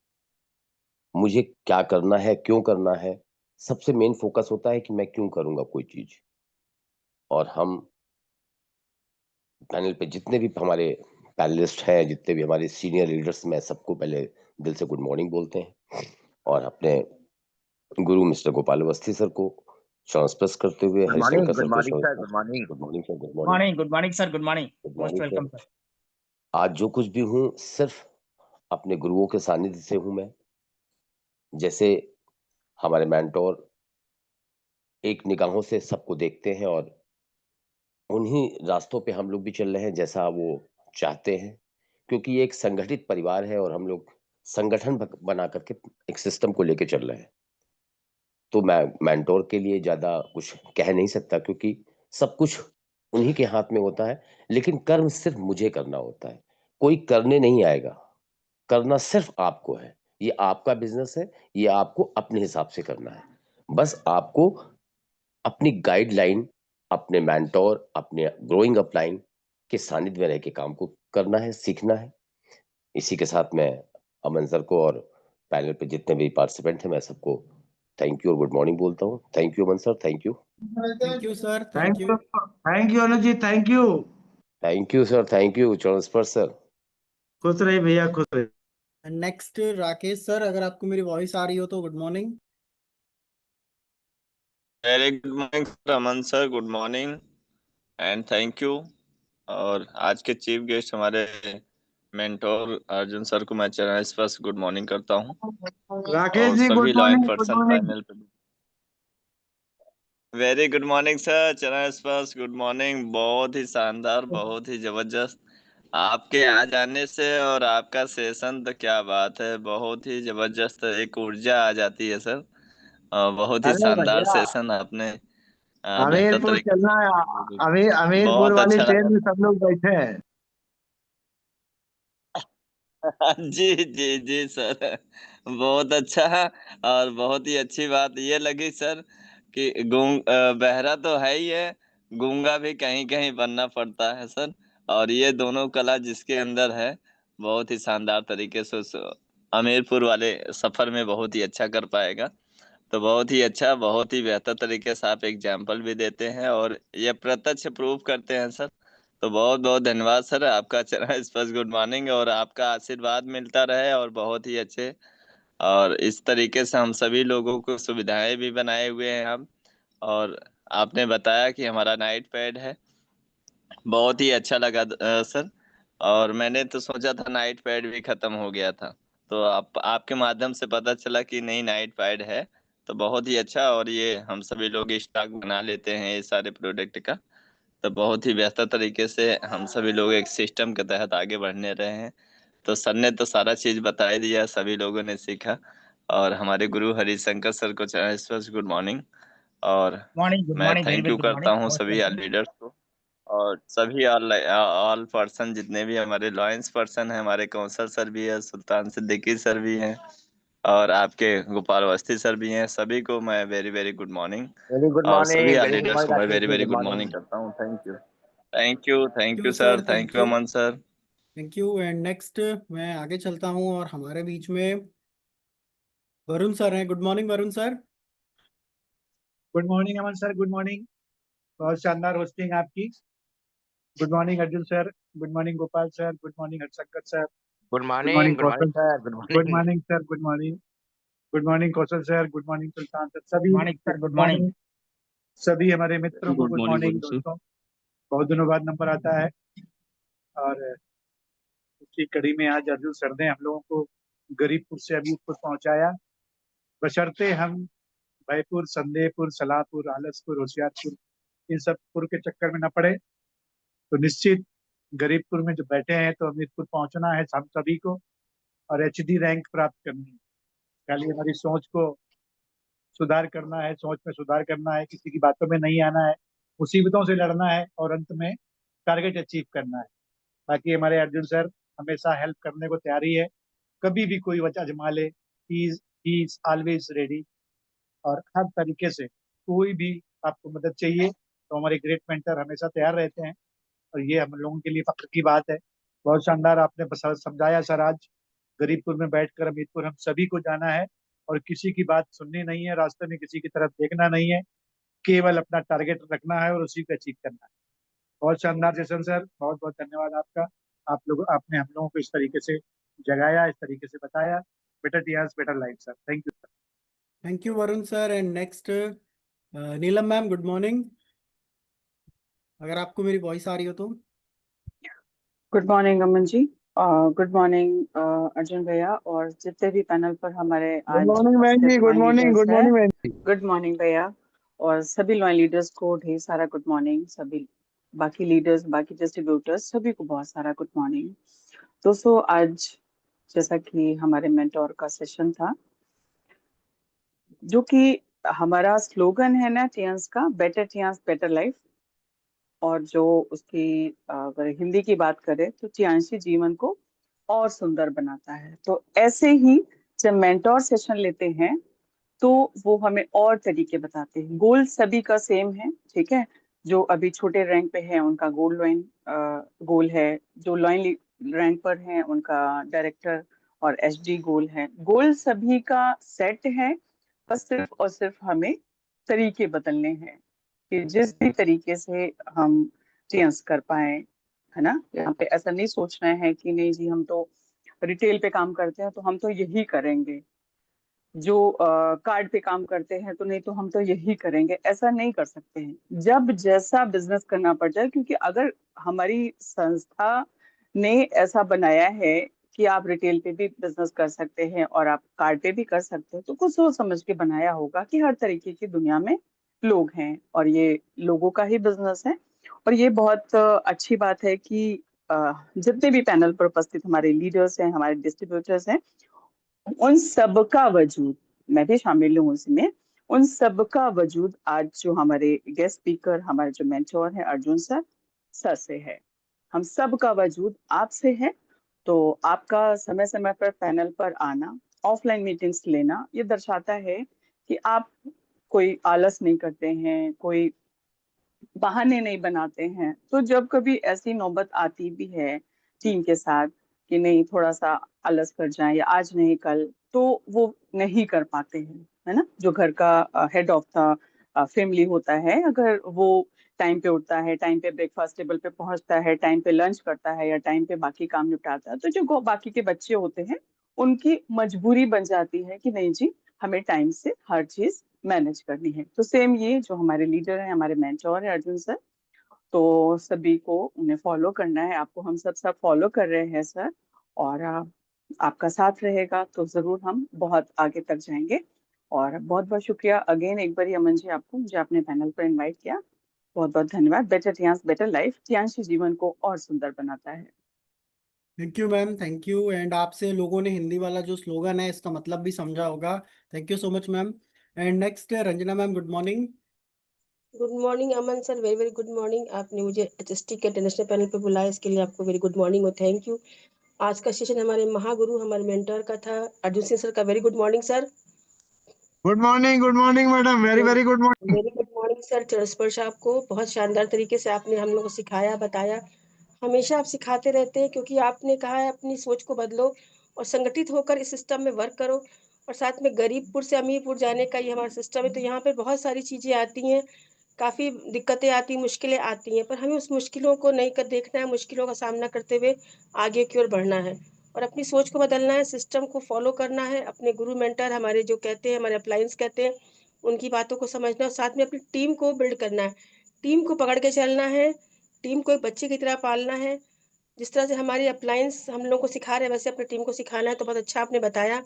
मुझे क्या करना है, क्यों करना है, सबसे मेन फोकस होता है कि मैं क्यों करूंगा कोई चीज। और हम पैनल पे जितने भी हमारे पैनलिस्ट हैं, जितने भी हमारे सीनियर लीडर्स, मैं सबको पहले दिल से गुड मॉर्निंग बोलते हैं, और अपने गुरु मिस्टर गोपाल अवस्थी सर को ट्रांसप्रेस करते हुए good morning, Harishankar good sir को morning sir, good morning. Good morning sir, good morning, morning, good morning sir, good morning, good most morning welcome sir. Sir. आज जो कुछ भी हूँ सिर्फ अपने गुरुओं के सानिध्य से हूं मैं। जैसे हमारे मेंटोर एक निगाहों से सबको देखते हैं, और उन्हीं रास्तों पे हम लोग भी चल रहे हैं जैसा वो चाहते हैं, क्योंकि ये एक संगठित परिवार है और हम लोग संगठन बना करके एक सिस्टम को लेके चल रहे हैं। तो मैं मेंटोर के लिए ज्यादा कुछ कह नहीं सकता, क्योंकि सब कुछ उन्हीं के हाथ में होता है, लेकिन कर्म सिर्फ मुझे करना होता है, कोई करने नहीं आएगा। करना सिर्फ आपको है, ये आपका बिजनेस है, ये आपको अपने हिसाब से करना है। बस आपको अपनी गाइडलाइन, अपने मेंटोर, अपने ग्रोइंग अपलाइन के सानिध्य में रह के काम को करना है, सीखना है। इसी के साथ मैं अमन सर को और पैनल पे जितने भी पार्टिसिपेंट हैं, मैं सबको थैंक यू और गुड मॉर्निंग बोलता हूँ। Thank you Aman sir, thank you. Thank you sir, thank thank you. You, thank you Anuj ji, thank you. Thank you sir, thank you चरण स्पर्श सर। खुश रहिए भैया, खुश रहिए। नेक्स्ट राकेश सर, अगर आपको मेरी वॉइस आ रही हो तो good morning. Very good morning Raman sir, good morning and thank you. और आज के चीफ गेस्ट हमारे मेंटोर अर्जुन सर को मैं चरण स्पर्श गुड मॉर्निंग करता हूं, राकेश और जी सभी good law morning, good person morning. Panel पे वेरी गुड मॉर्निंग सर, चरण स्पर्श गुड मॉर्निंग। बहुत ही शानदार, बहुत ही जबरदस्त आपके आ जाने से, और आपका सेशन तो क्या बात है, बहुत ही जबरदस्त एक ऊर्जा आ जाती है सर। बहुत ही अरे शानदार भैया, सेशन आपने बेहतर हमीरपुर तरीके चलना है। से हमीरपुर बहुत वाली अच्छा ट्रेन लगा। में सब लोग बैठे हैं। जी जी जी सर, बहुत अच्छा। और बहुत ही अच्छी बात ये लगी सर कि बहरा तो है ही है, गूंगा भी कहीं कहीं बनना पड़ता है सर। और ये दोनों कला जिसके अंदर है, बहुत ही शानदार तरीके से उस हमीरपुर वाले सफर में बहुत ही अच्छा कर पाएगा। तो बहुत ही अच्छा, बहुत ही बेहतर तरीके से आप एग्जाम्पल भी देते हैं और ये प्रत्यक्ष प्रूव करते हैं सर। तो बहुत बहुत धन्यवाद सर, आपका चरण स्पर्श गुड मॉर्निंग, और आपका आशीर्वाद मिलता रहे, और बहुत ही अच्छे। और इस तरीके से हम सभी लोगों को सुविधाएं भी बनाए हुए हैं हम। और आपने बताया कि हमारा नाइट पैड है, बहुत ही अच्छा लगा सर। और मैंने तो सोचा था नाइट पैड भी खत्म हो गया था, तो आपके माध्यम से पता चला कि नहीं, नाइट पैड है। तो बहुत ही अच्छा, और ये हम सभी लोग स्टॉक बना लेते हैं ये सारे प्रोडक्ट का। तो बहुत ही बेहतर तरीके से हम सभी लोग एक सिस्टम के तहत आगे बढ़ने रहे हैं। तो सर ने तो सारा चीज बता ही दिया, सभी लोगों ने सीखा। और हमारे गुरु हरिशंकर सर को गुड मॉर्निंग। और मॉर्निंग, गुड मैं morning, very thank very you good करता मॉर्निंग, हूँ मोस्ट सभी वेलकम। लीडर्स को, और सभी ऑल पर्सन जितने भी हमारे लॉयंस पर्सन हैं, हमारे कौंसल सर भी है, सुल्तान सिद्दीकी सर भी हैं, और आपके गोपाल अवस्थी सर भी हैं, सभी को मैं very very good morning very good और सभी मॉर्निंग, वेरी गुड लीडर्स को मॉर्निंग मैं Rakesh very ji, very good good morning. Morning करता हूँ। Thank you sir, sir, thank thank you you. Aman sir. Thank you. And next मैं आगे चलता हूँ और हमारे बीच में वरुण सर हैं। Good morning Varun sir. Good morning Aman sir, good morning. बहुत शानदार होस्टिंग आपकी। Good morning Arjun sir, good morning Gopal sir, good morning Harshankar sir, good good morning, morning good morning Kaushal, sir, good good morning. Morning sir, good morning Kaushal sir, good morning Sultan sir, सभी morning sir, good good morning. Morning. सभी हमारे मित्रों को good good morning morning Varun sir. दोस्तों। बहुत दिनों बाद नंबर आता है और उसकी कड़ी में आज अर्जुन सर ने हम लोगों को गरीबपुर से अमीरपुर पहुंचाया, बशर्ते हम भयपुर, संदेहपुर, सलाहपुर, आलसपुर, होशियारपुर इन सब पुर के चक्कर में न पड़े। तो निश्चित गरीबपुर में जो बैठे हैं तो अमीरपुर पहुंचना है हम सभी को और एचडी रैंक प्राप्त करनी है। खाली हमारी सोच को सुधार करना है, सोच में सुधार करना है, किसी की बातों में नहीं आना है, मुसीबतों से लड़ना है और अंत में टारगेट अचीव करना है। बाकी हमारे अर्जुन सर हमेशा हेल्प करने को तैयार ही है, कभी भी कोई वजह आजमा ले, ही इज ऑलवेज रेडी। और हर तरीके से कोई भी आपको मदद चाहिए तो हमारे ग्रेट मेंटर हमेशा तैयार रहते हैं और ये हम लोगों के लिए फख्र की बात है। बहुत शानदार आपने समझाया सर आज। गरीबपुर में बैठकर अमीरपुर हम सभी को जाना है और किसी की बात सुननी नहीं है, रास्ते में किसी की तरफ देखना नहीं है, केवल अपना टारगेट रखना है और उसी को अचीव करना है। बहुत शानदार सेशन सर, बहुत बहुत धन्यवाद आपका। आपने हम लोगों को इस तरीके से जगाया, इस तरीके से बताया। बेटर टीआरस better life sir, thank you. Thank you Varun sir. And next Neelam ma'am, good morning. अगर आपको मेरी वॉइस आ रही हो तो। Good morning Aman ji. Good morning Arjun भैया और जितने भी पैनल पर हमारे गुड आज मॉर्निंग बहन जी, उपस्थित good lion morning, leaders good है। मॉर्निंग बहन जी। गुड मॉर्निंग भैया और सभी लॉइन लीडर्स को ढेर सारा गुड मॉर्निंग। सभी बाकी लीडर्स, बाकी डिस्ट्रीब्यूटर्स, सभी को बहुत सारा गुड मॉर्निंग। दोस्तों, आज जैसा कि हमारे मेंटोर का सेशन था, जो कि हमारा स्लोगन है ना टियांस का, बेटर टियांस बेटर लाइफ, और जो उसकी अगर हिंदी की बात करें तो टियांसी जीवन को और सुंदर बनाता है। तो ऐसे ही जब मेंटोर सेशन लेते हैं तो वो हमें और तरीके बताते हैं। गोल सभी का सेम है, ठीक है। जो अभी छोटे रैंक पे है उनका गोल्ड लाइन गोल है, जो लाइन रैंक पर है उनका डायरेक्टर और एसडी गोल है। गोल सभी का सेट है, बस सिर्फ और सिर्फ हमें तरीके बदलने हैं कि जिस भी तरीके से हम चेंज कर पाए, है ना। यहाँ पे ऐसा नहीं सोचना है कि नहीं जी हम तो रिटेल पे काम करते हैं तो हम तो यही करेंगे, जो कार्ड पे काम करते हैं तो नहीं तो हम तो यही करेंगे। ऐसा नहीं कर सकते हैं, जब जैसा बिजनेस करना पड़ जाए। क्योंकि अगर हमारी संस्था ने ऐसा बनाया है कि आप रिटेल पे भी बिजनेस कर सकते हैं और आप कार्ड पे भी कर सकते हैं, तो कुछ सोच समझ के बनाया होगा कि हर तरीके की दुनिया में लोग हैं और ये लोगों का ही बिजनेस है। और ये बहुत अच्छी बात है कि जितने भी पैनल पर उपस्थित हमारे लीडर्स हैं, हमारे डिस्ट्रीब्यूटर्स हैं, उन सबका वजूद, मैं भी शामिल हूँ उसमें, उन सबका वजूद आज जो हमारे गेस्ट स्पीकर, हमारे जो मेंटोर हैं अर्जुन सर से है। हम सबका वजूद आपसे है। तो आपका समय समय पर पैनल पर आना, ऑफलाइन मीटिंग्स लेना, ये दर्शाता है कि आप कोई आलस नहीं करते हैं, कोई बहाने नहीं बनाते हैं। तो जब कभी ऐसी नौबत आती भी है टीम के साथ कि नहीं थोड़ा सा आलस कर जाए या आज नहीं कल, तो वो नहीं कर पाते हैं, है ना। जो घर का हेड ऑफ द फैमिली होता है, अगर वो टाइम पे उठता है, टाइम पे ब्रेकफास्ट टेबल पे पहुंचता है, टाइम पे लंच करता है या टाइम पे बाकी काम निपटाता है, तो जो बाकी के बच्चे होते हैं उनकी मजबूरी बन जाती है कि नहीं जी हमें टाइम से हर चीज मैनेज करनी है। तो सेम ये जो हमारे लीडर हैं, हमारे मेंटोर है अर्जुन सर, तो सभी को उन्हें फॉलो करना है। आपको हम सब फॉलो कर रहे हैं सर, और आपका साथ रहेगा तो जरूर हम बहुत आगे तक जाएंगे। और बहुत बहुत शुक्रिया अगेन एक बार अमन जी आपको, मुझे अपने पैनल पर इनवाइट किया। बहुत बहुत धन्यवाद। बेटर टियांस बेटर लाइफ, टियांसी जीवन को और सुंदर बनाता है। Thank you ma'am, thank you. And आपसे लोगों ने हिंदी वाला जो स्लोगन है इसका मतलब भी समझा होगा। Thank you so much ma'am. And next Ranjana ma'am, good morning. Good morning Aman sir, very very good morning. आपने मुझे एचएसटी के इंटरनेशनल पैनल पे बुलाया, इसके लिए आपको वेरी गुड मॉर्निंग और थैंक यू। आज का सेशन हमारे महागुरु हमारे मेंटर का था, अर्जुन सिंह सर का। Very good morning sir. Good morning madam, very very good morning. Very good morning sir. चरण स्पर्श आपको बहुत शानदार तरीके से आपने हम लोग को सिखाया, बताया। हमेशा आप सिखाते रहते हैं, क्योंकि आपने कहा है अपनी सोच को बदलो और संगठित होकर इस सिस्टम में वर्क करो। और साथ में गरीबपुर से अमीरपुर जाने का ये हमारा सिस्टम है, तो यहाँ पे बहुत सारी चीजें आती हैं, काफी दिक्कतें आती, मुश्किलें आती हैं, पर हमें उस मुश्किलों को नहीं कर देखना है, मुश्किलों का सामना करते हुए आगे की ओर बढ़ना है और अपनी सोच को बदलना है, सिस्टम को फॉलो करना है, अपने गुरु मेंटर हमारे जो कहते हैं, हमारे अपलायंस कहते हैं, उनकी बातों को समझना और साथ में अपनी टीम को बिल्ड करना है, टीम को पकड़ के चलना है, टीम को एक बच्चे की तरह पालना है। जिस तरह से हमारी अपलायंस हम लोग को सिखा रहे हैं, वैसे अपनी टीम को सिखाना है। तो बहुत अच्छा आपने बताया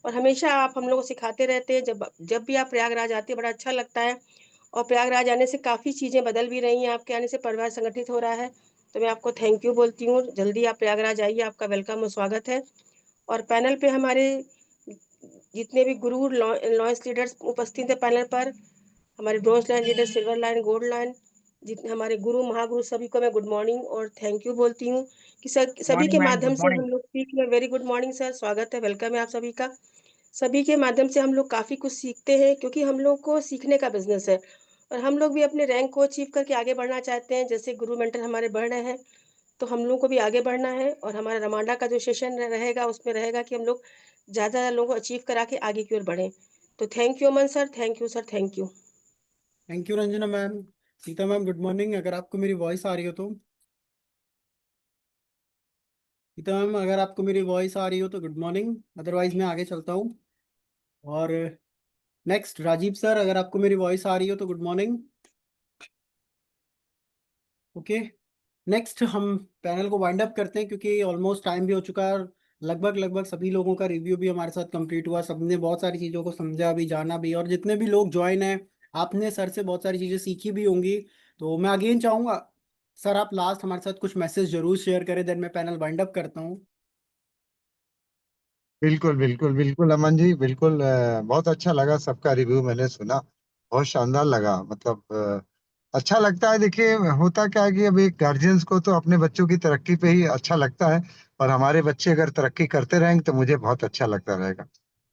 और हमेशा आप हम लोग को सिखाते रहते हैं। जब भी आप प्रयागराज आते हैं बड़ा अच्छा लगता है और प्रयागराज आने से काफ़ी चीज़ें बदल भी रही हैं। आपके आने से परिवार संगठित हो रहा है, तो मैं आपको थैंक यू बोलती हूँ। जल्दी आप प्रयागराज आइए, आपका वेलकम और स्वागत है। और पैनल पे हमारे जितने भी गुरु लॉयंस लीडर्स उपस्थित हैं पैनल पर, हमारे bronze line leader, silver line, gold line, जितने हमारे गुरु महागुरु, सभी को मैं गुड मॉर्निंग और थैंक यू बोलती हूँ कि सभी के माध्यम से हम लोग सीख रहे हैं। वेरी गुड मॉर्निंग सर, स्वागत है, वेलकम है आप सभी का। सभी के माध्यम से हम लोग काफ़ी कुछ सीखते हैं, क्योंकि हम लोग को सीखने का बिजनेस है और हम लोग भी अपने रैंक को अचीव करके आगे बढ़ना चाहते हैं। जैसे गुरु मेंटर हमारे बढ़ रहे हैं, तो हम लोग को भी आगे बढ़ना है और हमारा रमांडा का जो सेशन रहेगा उसमें रहेगा कि हम लोग ज़्यादा लोगों को अचीव करा के आगे की ओर बढ़ें। तो thank you Aman sir, thank you sir, thank you. Thank you Ranjana ma'am. Sita ma'am good morning. अगर आपको मेरी वॉइस आ रही हो तो, सीता मैम अगर आपको मेरी वॉइस आ रही हो तो गुड मॉर्निंग, अदरवाइज मैं आगे चलता हूँ। और नेक्स्ट राजीव सर, अगर आपको मेरी वॉइस आ रही हो तो गुड मॉर्निंग। ओके, नेक्स्ट हम पैनल को वाइंड अप करते हैं, क्योंकि ऑलमोस्ट टाइम भी हो चुका है और लगभग लगभग सभी लोगों का रिव्यू भी हमारे साथ कंप्लीट हुआ। सबने बहुत सारी चीज़ों को समझा भी, जाना भी, और जितने भी लोग ज्वाइन हैं आपने सर से बहुत सारी चीज़ें सीखी भी होंगी। तो मैं अगेन चाहूँगा सर आप लास्ट हमारे साथ कुछ मैसेज जरूर शेयर करें, देन मैं पैनल वाइंड अप करता हूँ। बिल्कुल अमन जी, बिल्कुल। बहुत अच्छा लगा, सबका रिव्यू मैंने सुना, बहुत शानदार लगा। मतलब अच्छा लगता है। देखिए, होता क्या है कि अब एक गार्जियंस को तो अपने बच्चों की तरक्की पे ही अच्छा लगता है, और हमारे बच्चे अगर तरक्की करते रहेंगे तो मुझे बहुत अच्छा लगता रहेगा।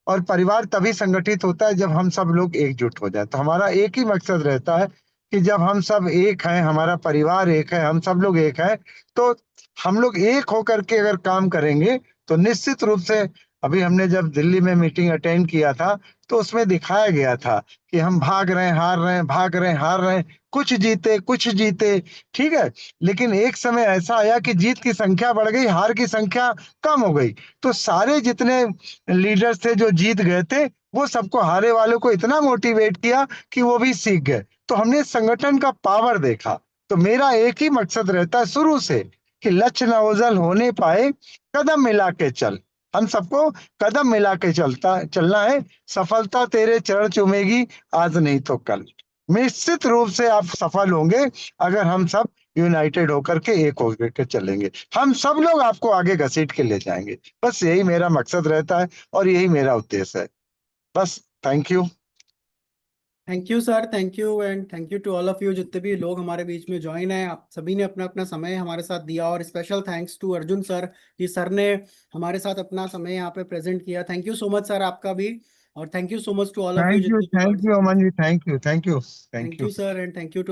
और परिवार तभी संगठित होता है जब हम सब लोग एकजुट हो जाए। तो हमारा एक ही मकसद रहता है कि जब हम सब एक हैं, हमारा परिवार एक है, हम सब लोग एक हैं, तो हम लोग एक होकर के अगर काम करेंगे तो निश्चित रूप से, अभी हमने जब दिल्ली में मीटिंग अटेंड किया था तो उसमें दिखाया गया था कि हम भाग रहे हैं, हार रहे हैं, भाग रहे हैं, हार रहे हैं, कुछ जीते, ठीक है। लेकिन एक समय ऐसा आया कि जीत की संख्या बढ़ गई, हार की संख्या कम हो गई। तो सारे जितने लीडर्स थे जो जीत गए थे, वो सबको, हारे वालों को इतना मोटिवेट किया कि वो भी सीख गए। तो हमने संगठन का पावर देखा। तो मेरा एक ही मकसद रहता है शुरू से कि लक्ष्य न ओझल होने पाए, कदम मिला के चल। हम सबको कदम मिला के चलना है। सफलता तेरे चरण चूमेगी, आज नहीं तो कल। निश्चित रूप से आप सफल होंगे अगर हम सब यूनाइटेड होकर के, एक होकर के चलेंगे। हम सब लोग आपको आगे घसीट के ले जाएंगे। बस यही मेरा मकसद रहता है और यही मेरा उद्देश्य है। बस, thank you. Thank you sir, thank you and thank you to all of you, जितने भी लोग हमारे बीच में ज्वाइन हैं। आप सभी ने अपना अपना समय हमारे साथ दिया, और special thanks to Arjun sir कि सर ने हमारे साथ अपना समय यहाँ पे प्रेजेंट किया। Thank you so much sir आपका भी, और thank you so much to all of you जितने भी thank you participants। Aman ji, thank you, thank you, thank thank you. You sir and thank you to